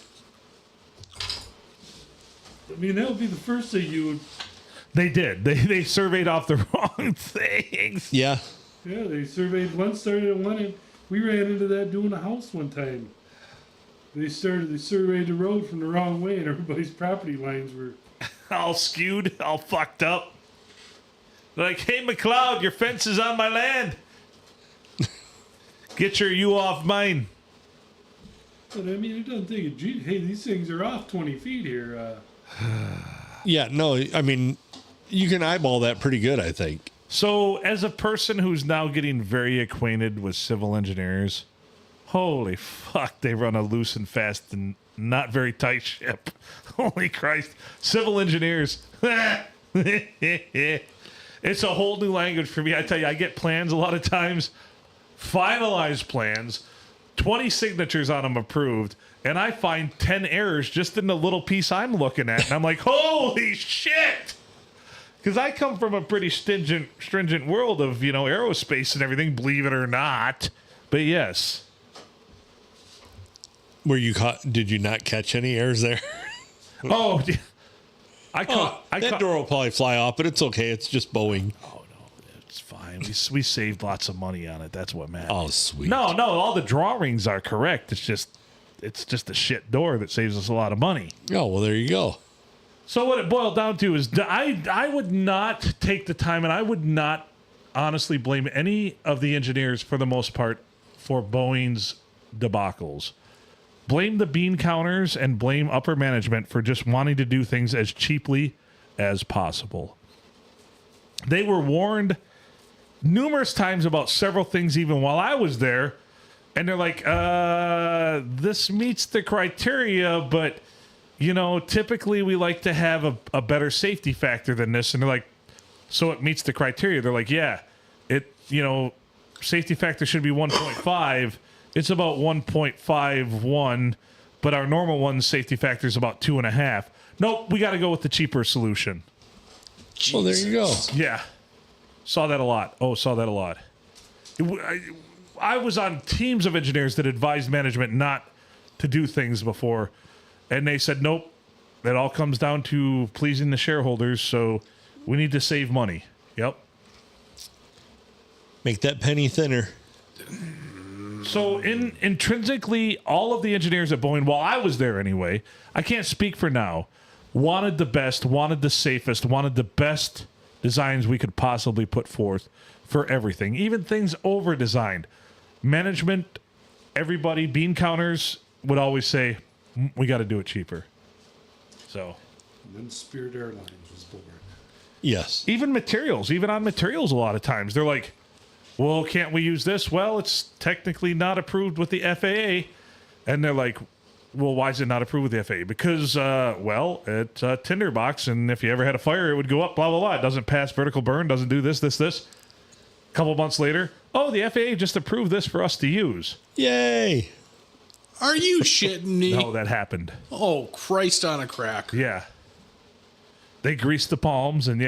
I mean, that would be the first thing you would... They did. They surveyed off the wrong things. Yeah. Yeah, they surveyed one, started at one, and we ran into that doing a house one time. They surveyed the road from the wrong way, and everybody's property lines were... All skewed, all fucked up. They're like, hey, McLeod, your fence is on my land. Get your you off mine. But I mean, it doesn't think, gee, hey, these things are off 20 feet here. Yeah, no, I mean, you can eyeball that pretty good, I think. So, as a person who's now getting very acquainted with civil engineers, holy fuck, they run a loose and fast and not very tight ship. Holy Christ. Civil engineers. It's It's a whole new language for me. I tell you, I get plans a lot of times, finalized plans, 20 signatures on them approved, and I find 10 errors just in the little piece I'm looking at. And I'm like, holy shit! Because I come from a pretty stringent world of, aerospace and everything, believe it or not. But yes. Did you not catch any errors there? Oh, that door will probably fly off, but it's okay. It's just Boeing. Oh, no, it's fine. We saved lots of money on it. That's what matters. Oh, sweet. No, all the drawings are correct. It's just a shit door that saves us a lot of money. Oh, well, there you go. So what it boiled down to is I would not take the time, and I would not honestly blame any of the engineers for the most part for Boeing's debacles. Blame the bean counters and blame upper management for just wanting to do things as cheaply as possible. They were warned numerous times about several things even while I was there, and they're like, this meets the criteria, but, typically we like to have a better safety factor than this. And they're like, so it meets the criteria. They're like, yeah, safety factor should be 1.5. It's about 1.51, but our normal one's safety factor is about 2.5. Nope, we got to go with the cheaper solution. Well, there you go. Yeah. Saw that a lot. I was on teams of engineers that advised management not to do things before, and they said, nope, that all comes down to pleasing the shareholders, so we need to save money. Yep. Make that penny thinner. So intrinsically, all of the engineers at Boeing, while I was there anyway, I can't speak for now, wanted the best, wanted the safest, wanted the best designs we could possibly put forth for everything, even things over-designed. Management, everybody, bean counters would always say, we got to do it cheaper. So, And then Spirit Airlines was born. Yes. even on materials a lot of times, they're like, well, can't we use this? Well, it's technically not approved with the FAA. And they're like, well, why is it not approved with the FAA? Because, it's a tinderbox, and if you ever had a fire, it would go up, blah, blah, blah. It doesn't pass vertical burn, doesn't do this. A couple months later, the FAA just approved this for us to use. Yay. Are you shitting me? No, that happened. Oh, Christ on a crack. Yeah. They greased the palms, and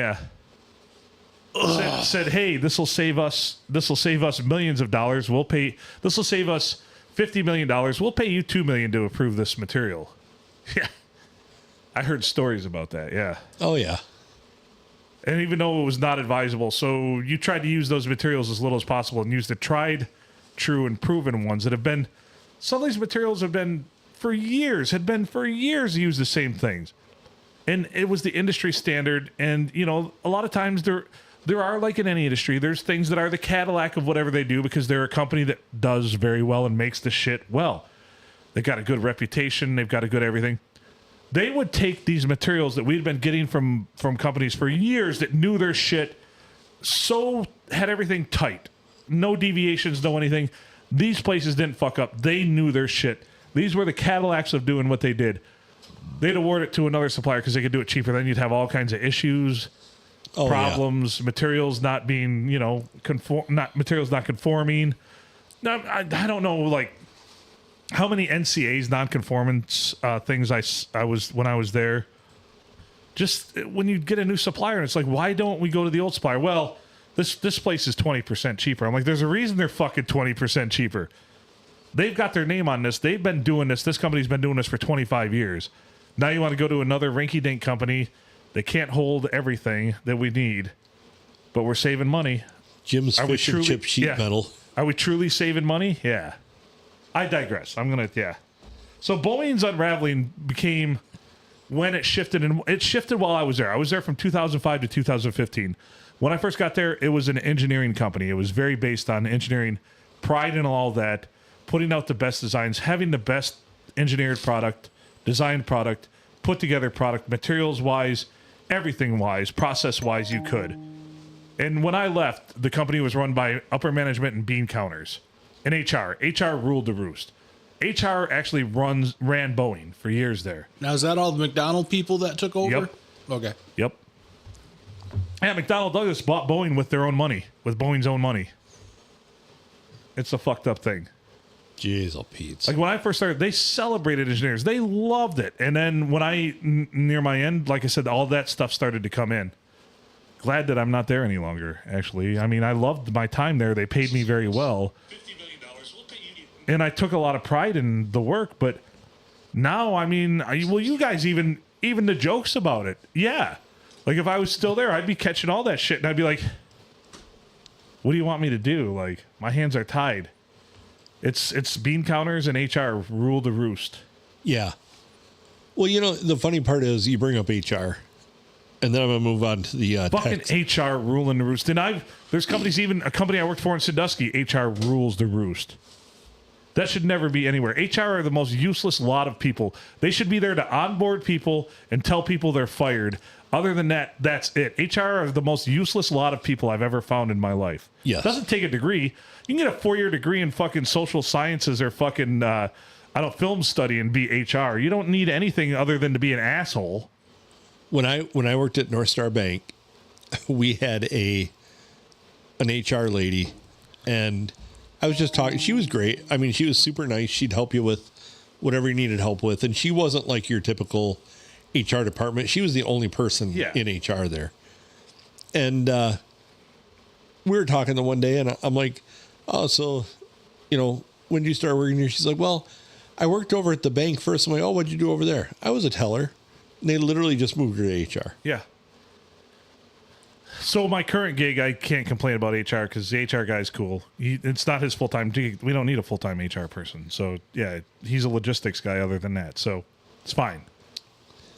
said, hey, this will save us millions of dollars. This will save us $50 million. We'll pay you $2 million to approve this material. Yeah. I heard stories about that. Yeah. Oh, yeah. And even though it was not advisable, so you tried to use those materials as little as possible and use the tried, true, and proven ones that have been, some of these materials had been for years use the same things. And it was the industry standard. And, a lot of times there are, like in any industry, there's things that are the Cadillac of whatever they do because they're a company that does very well and makes the shit well. They've got a good reputation. They've got a good everything. They would take these materials that we'd been getting from companies for years that knew their shit, so had everything tight. No deviations, no anything. These places didn't fuck up. They knew their shit. These were the Cadillacs of doing what they did. They'd award it to another supplier because they could do it cheaper. Then you'd have all kinds of issues, problems, materials not being, materials not conforming. Now, I don't know, like, how many NCAs, non-conformance things I was when I was there. Just when you get a new supplier, and it's like, why don't we go to the old supplier? Well, this place is 20% cheaper. I'm like, there's a reason they're fucking 20% cheaper. They've got their name on this. They've been doing this. This company's been doing this for 25 years. Now you want to go to another rinky-dink company. They can't hold everything that we need, but we're saving money. Jim's Fish and Chip sheet metal. Are we truly saving money? Yeah. I digress. So Boeing's unraveling became when it shifted, and it shifted while I was there. I was there from 2005 to 2015. When I first got there, it was an engineering company. It was very based on engineering, pride in all that, putting out the best designs, having the best engineered product, designed product, put together product, materials-wise, everything-wise, process-wise you could. And when I left, the company was run by upper management and bean counters. And HR. HR ruled the roost. HR actually ran Boeing for years there. Now, is that all the McDonald people that took over? Yep. Okay. Yep. Yeah, McDonnell Douglas bought Boeing with their own money, with Boeing's own money. It's a fucked up thing. Jeez, oh Pete. Like when I first started, they celebrated engineers. They loved it. And then when near my end, like I said, all that stuff started to come in. Glad that I'm not there any longer, actually. I mean, I loved my time there. They paid me very well. $50 million. We'll pay you. And I took a lot of pride in the work. But now, I mean, you guys even the jokes about it. Yeah. Like if I was still there, I'd be catching all that shit. And I'd be like, what do you want me to do? Like, my hands are tied. It's bean counters and HR rule the roost. Yeah. Well, the funny part is you bring up HR, and then I'm going to move on to the fucking text. HR ruling the roost. And there's companies, even a company I worked for in Sandusky, HR rules the roost. That should never be anywhere. HR are the most useless lot of people. They should be there to onboard people and tell people they're fired. Other than that, that's it. HR are the most useless lot of people I've ever found in my life. Yes. Doesn't take a degree. You can get a 4-year degree in fucking social sciences or fucking, film study and be HR. You don't need anything other than to be an asshole. When I worked at North Star Bank, we had an HR lady, and I was just talking. She was great. I mean, she was super nice. She'd help you with whatever you needed help with, and she wasn't like your typical HR department. She was the only person in HR there. And we were talking the one day, and I'm like, oh, so, when did you start working here? She's like, well, I worked over at the bank first. I'm like, oh, what'd you do over there? I was a teller. And they literally just moved her to HR. Yeah. So my current gig, I can't complain about HR because the HR guy's cool. It's not his full-time gig. We don't need a full-time HR person. So, yeah, he's a logistics guy other than that. So it's fine.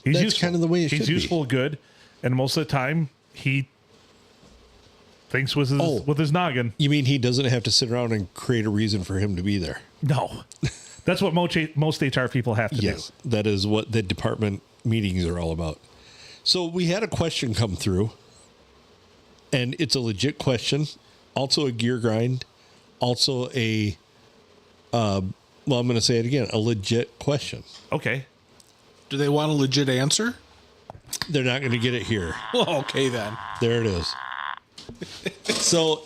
That's useful. Kind of the way it should be. He's useful, good, and most of the time he thinks with his noggin. You mean he doesn't have to sit around and create a reason for him to be there? No, that's what most HR people have to do. Yes, that is what the department meetings are all about. So we had a question come through, and it's a legit question, also a gear grind, also a I'm going to say it again, a legit question. Okay. Do they want a legit answer? They're not going to get it here. Well, okay, then. There it is. So,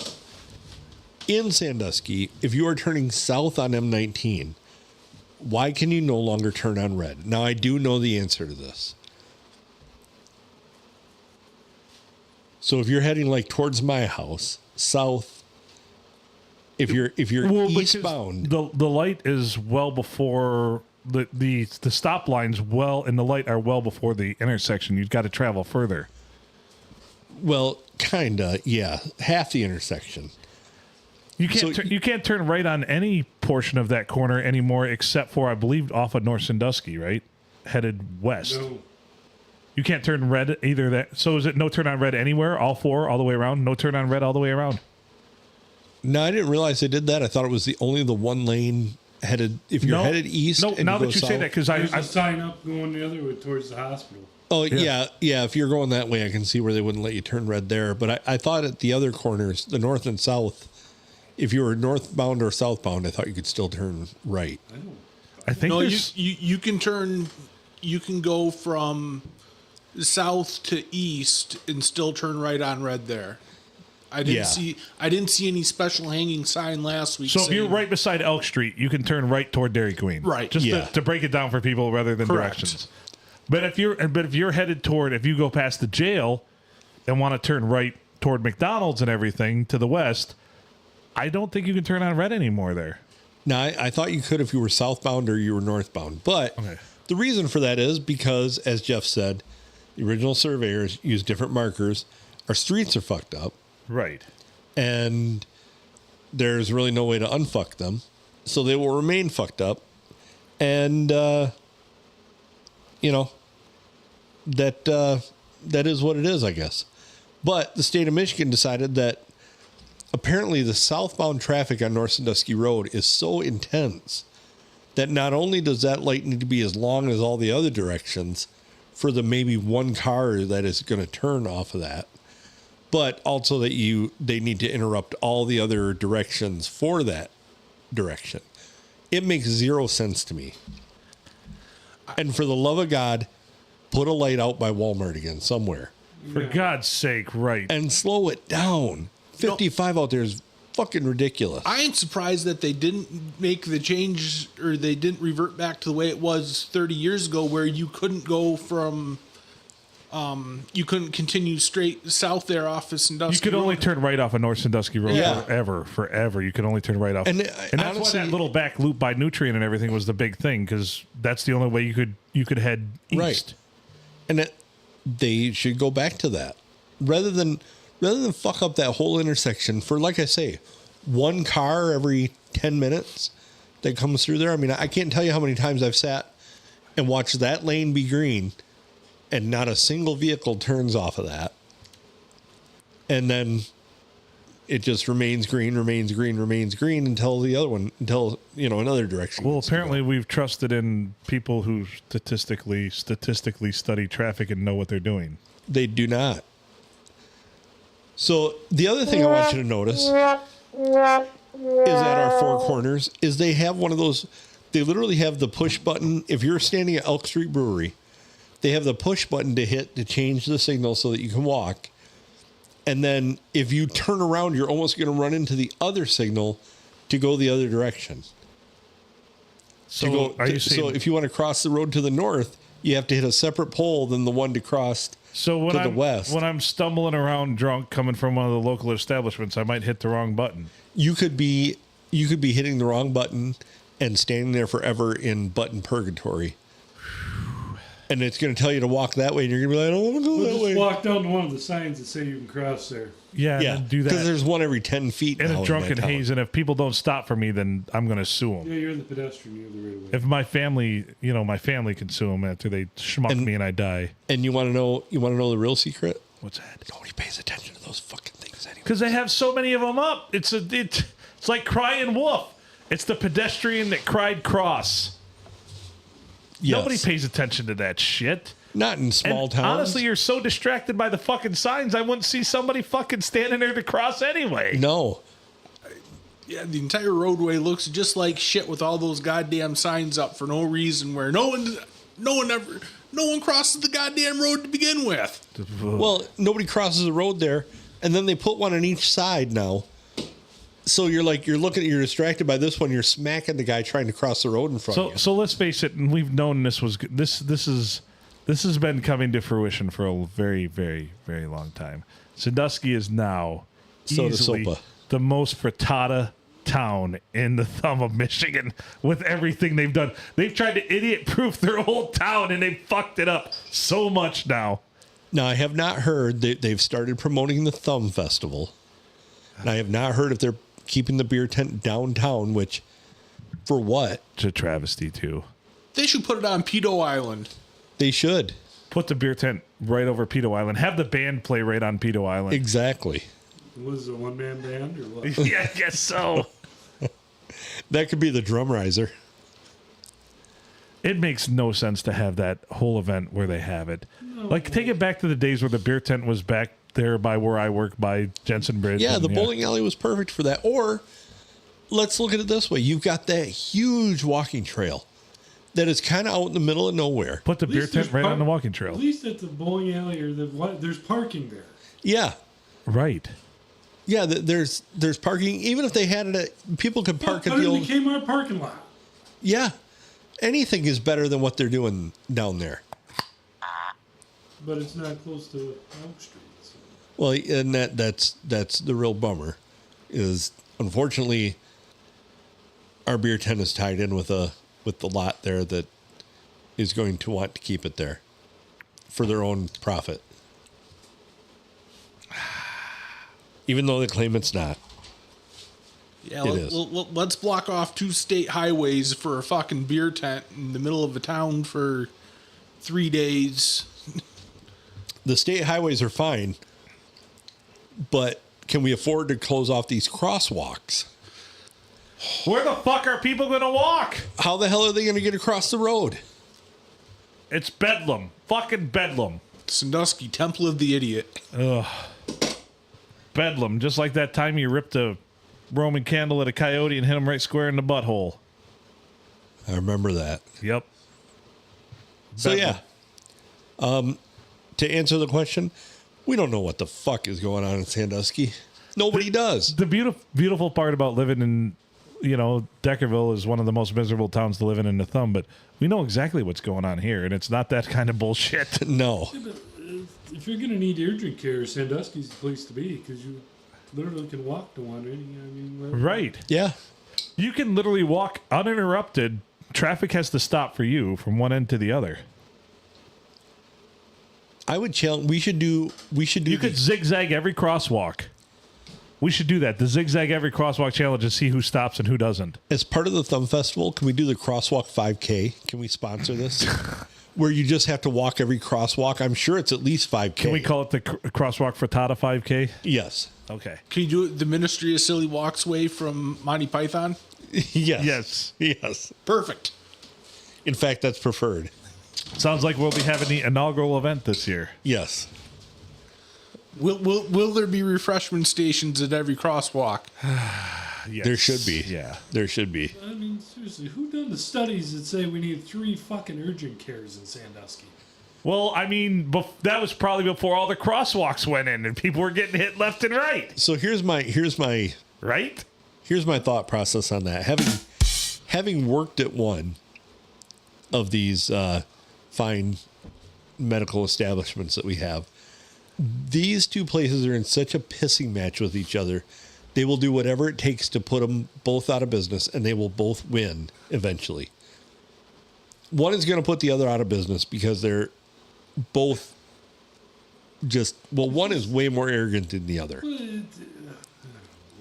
in Sandusky, if you are turning south on M19, why can you no longer turn on red? Now, I do know the answer to this. So, if you're heading like towards my house, south, if you're eastbound, the light is well before the stop lines and the light are well before the intersection. You've got to travel further. Well, kinda, yeah. Half the intersection. You can't turn right on any portion of that corner anymore, except for, I believe, off of North Sandusky, right? Headed west. No. You can't turn red either. That so is it no turn on red anywhere? All four, all the way around. No turn on red all the way around. No, I didn't realize they did that. I thought it was only the one lane headed. If you're headed east, no. Now that you say that, because I sign up going the other way towards the hospital. Oh, yeah. If you're going that way, I can see where they wouldn't let you turn red there. But I thought at the other corners, the north and south, if you were northbound or southbound, I thought you could still turn right. I think no, you can turn. You can go from south to east and still turn right on red there. I didn't see any special hanging sign last week. So if you're right beside Elk Street, you can turn right toward Dairy Queen. Right. Just to break it down for people rather than directions. But if you're headed toward, if you go past the jail and want to turn right toward McDonald's and everything to the west, I don't think you can turn on red anymore there. No, I thought you could if you were southbound or you were northbound. But the reason for that is because, as Jeff said, the original surveyors used different markers. Our streets are fucked up. Right. And there's really no way to unfuck them. So they will remain fucked up. And, that is what it is, I guess. But the state of Michigan decided that apparently the southbound traffic on North Sandusky Road is so intense that not only does that light need to be as long as all the other directions for the maybe one car that is going to turn off of that, but also that they need to interrupt all the other directions for that direction. It makes zero sense to me. And for the love of God, put a light out by Walmart again somewhere. For God's sake, right. and slow it down. 55 out there is fucking ridiculous. I ain't surprised that they didn't make the change, or they didn't revert back to the way it was 30 years ago, where you couldn't go from, you couldn't continue straight south there off of Sandusky You could only Road. turn right off of North Sandusky Road Yeah. forever. You could only turn right off. And, And that's honestly, why that little back loop by Nutrient and everything was the big thing, because that's the only way you could head east. Right. And they should go back to that rather than fuck up that whole intersection for, like I say, one car every 10 minutes that comes through there. I mean, I can't tell you how many times I've sat and watched that lane be green and not a single vehicle turns off of that. And then it just remains green until the other one, another direction. Well, gets to go. apparently we've trusted in people who statistically study traffic and know what they're doing. They do not. So the other thing I want you to notice is at our Four Corners is they have one of those. They literally have the push button. If you're standing at Elk Street Brewery, they have the push button to hit to change the signal so that you can walk. And then if you turn around, you're almost going to run into the other signal to go the other direction. So are you saying? So if you want to cross the road to the north, you have to hit a separate pole than the one to cross So to the west. when I'm stumbling around drunk coming from one of the local establishments, I might hit the wrong button. You could be hitting the wrong button and standing there forever in button purgatory. And it's going to tell you to walk that way, and you're going to be like, I don't want to go We'll that just way. walk down to one of the signs that say you can cross there. Yeah, Yeah, and do because that there's one every 10 feet in now a drunken that town. haze. And if people don't stop for me, then I'm going to sue them. Yeah, you're in the pedestrian. You're the right away. If my family can sue them after they schmuck me and I die. And you want to know the real secret? What's that? Nobody pays attention to those fucking things anyway. Because they have so many of them up. It's like crying wolf. It's the pedestrian that cried cross. Yes. Nobody pays attention to that shit. Not in small And towns. honestly, you're so distracted by the fucking signs, I wouldn't see somebody fucking standing there to cross anyway. No. Yeah, the entire roadway looks just like shit with all those goddamn signs up for no reason, where no one crosses the goddamn road to begin with. Well, nobody crosses the road there, and then they put one on each side now. So you're distracted by this one. You're smacking the guy trying to cross the road in front of you. So let's face it, and we've known this has been coming to fruition for a very, very, very long time. Sandusky is now Soda easily Sopa. the most frittata town in the thumb of Michigan with everything they've done. They've tried to idiot-proof their whole town, and they fucked it up so much now. Now, I have not heard they've started promoting the Thumb Festival. And I have not heard if they're keeping the beer tent downtown, which, for what? It's a travesty, too. They should put it on Pedo Island. They should. Put the beer tent right over Pedo Island. Have the band play right on Pedo Island. Exactly. Was it a one-man band or what? Yeah, I guess so. That could be the drum riser. It makes no sense to have that whole event where they have it. Like, take it back to the days where the beer tent was back there by where I work by Jensen Bridge. Yeah, and, the bowling alley was perfect for that. Or let's look at it this way. You've got that huge walking trail that is kind of out in the middle of nowhere. Put the At beer least tent there's right on the walking trail. At least at the bowling alley or there's parking there. Yeah. Right. Yeah, there's parking. Even if they had it, people could park at Better the than old... the Kmart parking lot. Yeah. Anything is better than what they're doing down there. But it's not close to Elk Street. So. Well, and that's the real bummer is, unfortunately, our beer tent is tied in with the lot there that is going to want to keep it there for their own profit. Even though they claim it's not. Yeah, It is. let's block off 2 state highways for a fucking beer tent in the middle of a town for 3 days. The state highways are fine, but can we afford to close off these crosswalks? Where the fuck are people going to walk? How the hell are they going to get across the road? It's Bedlam. Fucking Bedlam. Sandusky, Temple of the Idiot. Bedlam. Just like that time you ripped a Roman candle at a coyote and hit him right square in the butthole. I remember that. Yep. So, Bedlam. yeah. To answer the question, We don't know what the fuck is going on in Sandusky. Nobody does. The beautiful part about living in, Deckerville is one of the most miserable towns to live in the thumb, but we know exactly what's going on here, and it's not that kind of bullshit. No. Yeah, but if you're going to need urgent care, Sandusky's the place to be because you literally can walk to one. Right. Yeah. You can literally walk uninterrupted. Traffic has to stop for you from one end to the other. I would challenge. We should do. You could zigzag every crosswalk. We should do that. The zigzag every crosswalk challenge and see who stops and who doesn't. As part of the Thumb Festival, can we do the Crosswalk 5K? Can we sponsor this? Where you just have to walk every crosswalk. I'm sure it's at least 5K. Can we call it the Crosswalk Frittata 5K? Yes. Okay. Can you do it the Ministry of Silly Walks way from Monty Python? Yes. Yes. Perfect. In fact, that's preferred. Sounds like we'll be having the inaugural event this year. Yes. Will there be refreshment stations at every crosswalk? Yes. There should be. Yeah. There should be. I mean, seriously, who done the studies that say we need 3 fucking urgent cares in Sandusky? Well, I mean, that was probably before all the crosswalks went in and people were getting hit left and right. So here's my Right? Here's my thought process on that. Having worked at one of these fine medical establishments that we have, these two places are in such a pissing match with each other. They will do whatever it takes to put them both out of business, and they will both win eventually. One is going to put the other out of business because they're both one is way more arrogant than the other.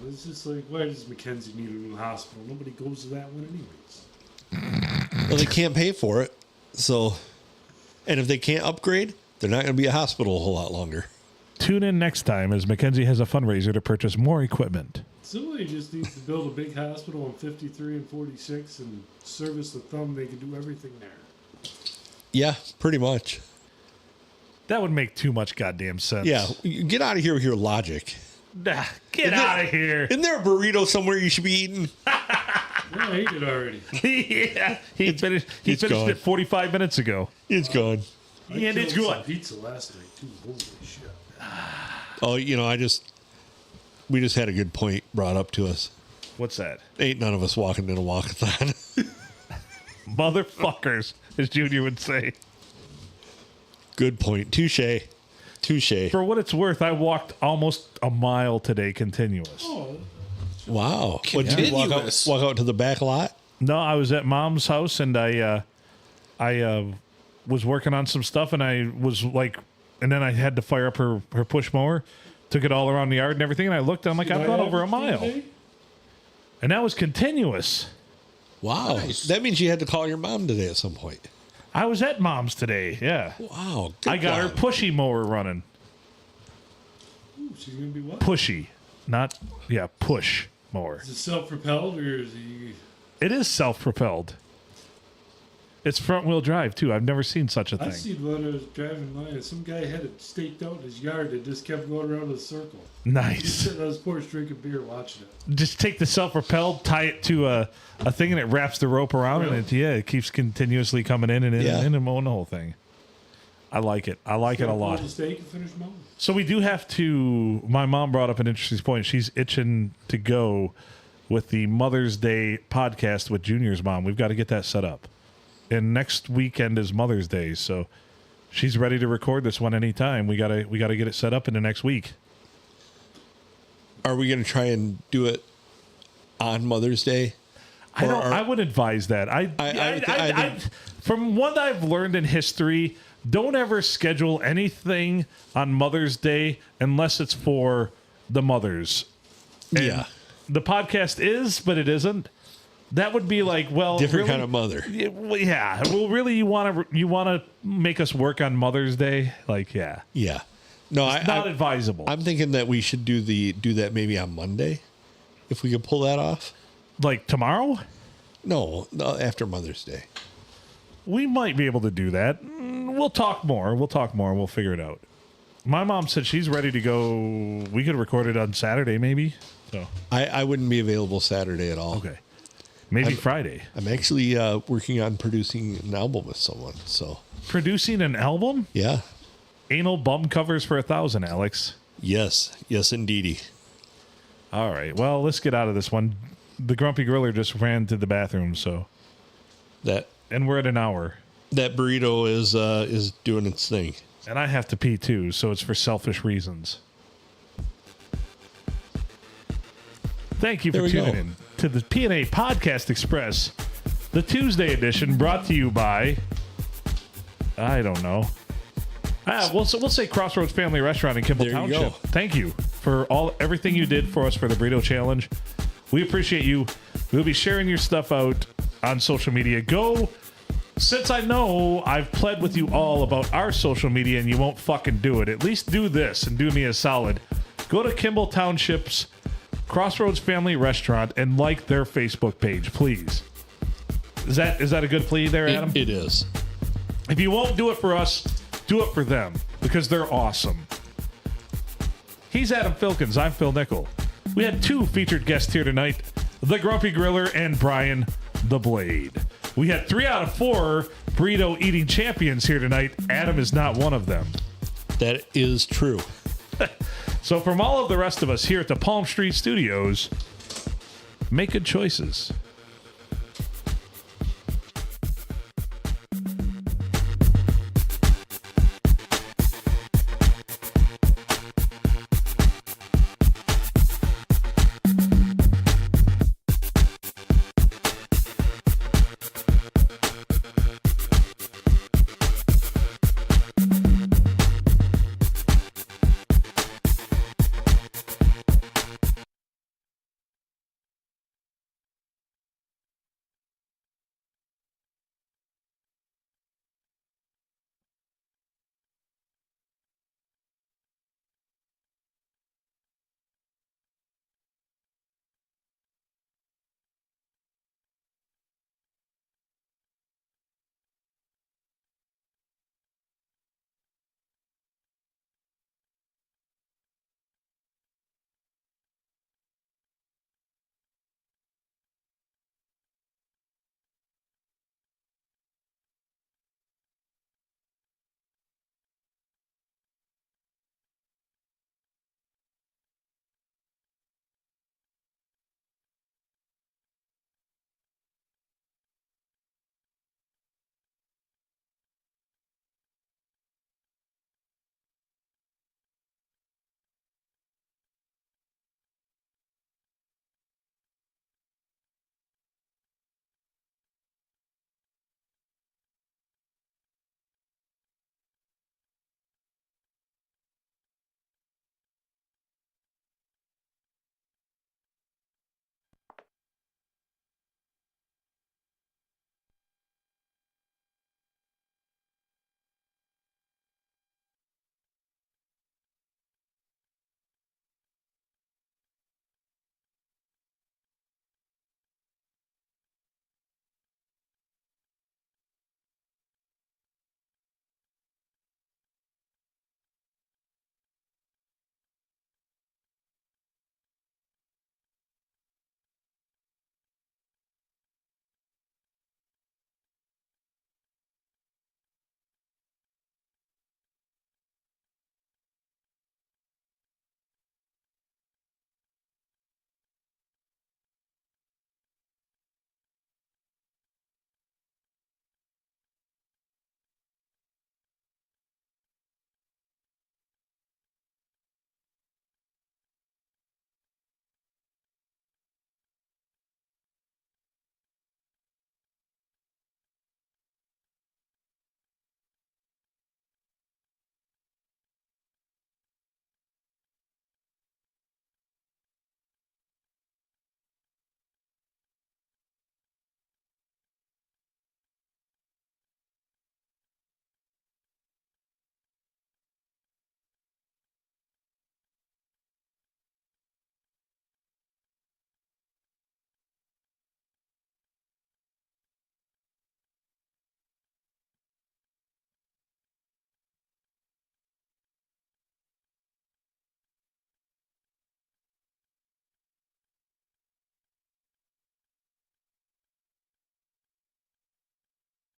It's just like, why does Mackenzie need a new hospital? Nobody goes to that one anyways. Well, they can't pay for it. So, and if they can't upgrade, they're not going to be a hospital a whole lot longer. Tune in next time as Mackenzie has a fundraiser to purchase more equipment. Somebody just needs to build a big hospital on 53 and 46 and service the thumb. They can do everything there. Yeah, pretty much. That would make too much goddamn sense. Yeah, get out of here with your logic. Nah, get out of here. Isn't there a burrito somewhere you should be eating? Yeah, I ate it already. Yeah, he finished gone. it 45 minutes ago. It's gone. Yeah, and it's killed good. some pizza last night too. Holy shit! Oh, we just had a good point brought up to us. What's that? Ain't none of us walking in a walkathon. Motherfuckers, as Junior would say. Good point. Touche. For what it's worth, I walked almost a mile today continuous. Oh, Wow. What, did you walk out to the back lot? No, I was at Mom's house and I was working on some stuff and I was like, and then I had to fire up her push mower, took it all around the yard and everything. And I looked, I'm like, I've gone over a mile. And that was continuous. Wow. Nice. That means you had to call your mom today at some point. I was at Mom's today. Yeah. Wow. I got her pushy mower running. Ooh, she's gonna be what? Pushy. Not, push mower. Is it self-propelled or is he? It is self-propelled. It's front-wheel drive, too. I've never seen such a I thing. seen one I was driving by and some guy had it staked out in his yard that just kept going around in a circle. He's Nice. sitting on his porch drinking beer watching it. Just take the self-propelled, tie it to a thing, and it wraps the rope around, and it keeps continuously coming in and in and in and mowing the whole thing. I like it. I like it a lot. Pull the steak and finish mowing. So we do have to. My mom brought up an interesting point. She's itching to go with the Mother's Day podcast with Junior's mom. We've got to get that set up. And next weekend is Mother's Day, so she's ready to record this one anytime. We gotta get it set up in the next week. Are we going to try and do it on Mother's Day? I would advise that. I from what I've learned in history, don't ever schedule anything on Mother's Day unless it's for the mothers. And Yeah. the podcast is, but it isn't. That would be like, well, Different really? kind of mother. Yeah. Well, really, you want to make us work on Mother's Day? Like, yeah. Yeah. No, It's not advisable. I'm thinking that we should do that maybe on Monday, if we could pull that off. Like tomorrow? No, after Mother's Day. We might be able to do that. We'll talk more. We'll figure it out. My mom said she's ready to go. We could record it on Saturday, maybe. So I wouldn't be available Saturday at all. okay, maybe Friday. I'm actually working on producing an album with someone. So Producing an album? yeah, Anal bum covers for $1,000, Alex. Yes, indeedy. All right. Well, let's get out of this one. The Grumpy Griller just ran to the bathroom, and we're at an hour. That burrito is doing its thing. And I have to pee too, so it's for selfish reasons. Thank you for tuning in to the P&A Podcast Express, the Tuesday edition, brought to you by, I don't know. We'll say Crossroads Family Restaurant in Kimball Township. Go. Thank you for everything you did for us for the Burrito Challenge. We appreciate you. We'll be sharing your stuff out on social media. Since I know I've pled with you all about our social media and you won't fucking do it, at least do this and do me a solid. Go to Kimball Township's Crossroads Family Restaurant and like their Facebook page, please. Is that a good plea there, Adam? It is. If you won't do it for us, do it for them, because they're awesome. He's Adam Filkins. I'm Phil Nickel. We had 2 featured guests here tonight, the Grumpy Griller and Brian the Blade. We had 3 out of 4 burrito eating champions here tonight. Adam is not one of them. That is true. So from all of the rest of us here at the Palm Street Studios, make good choices.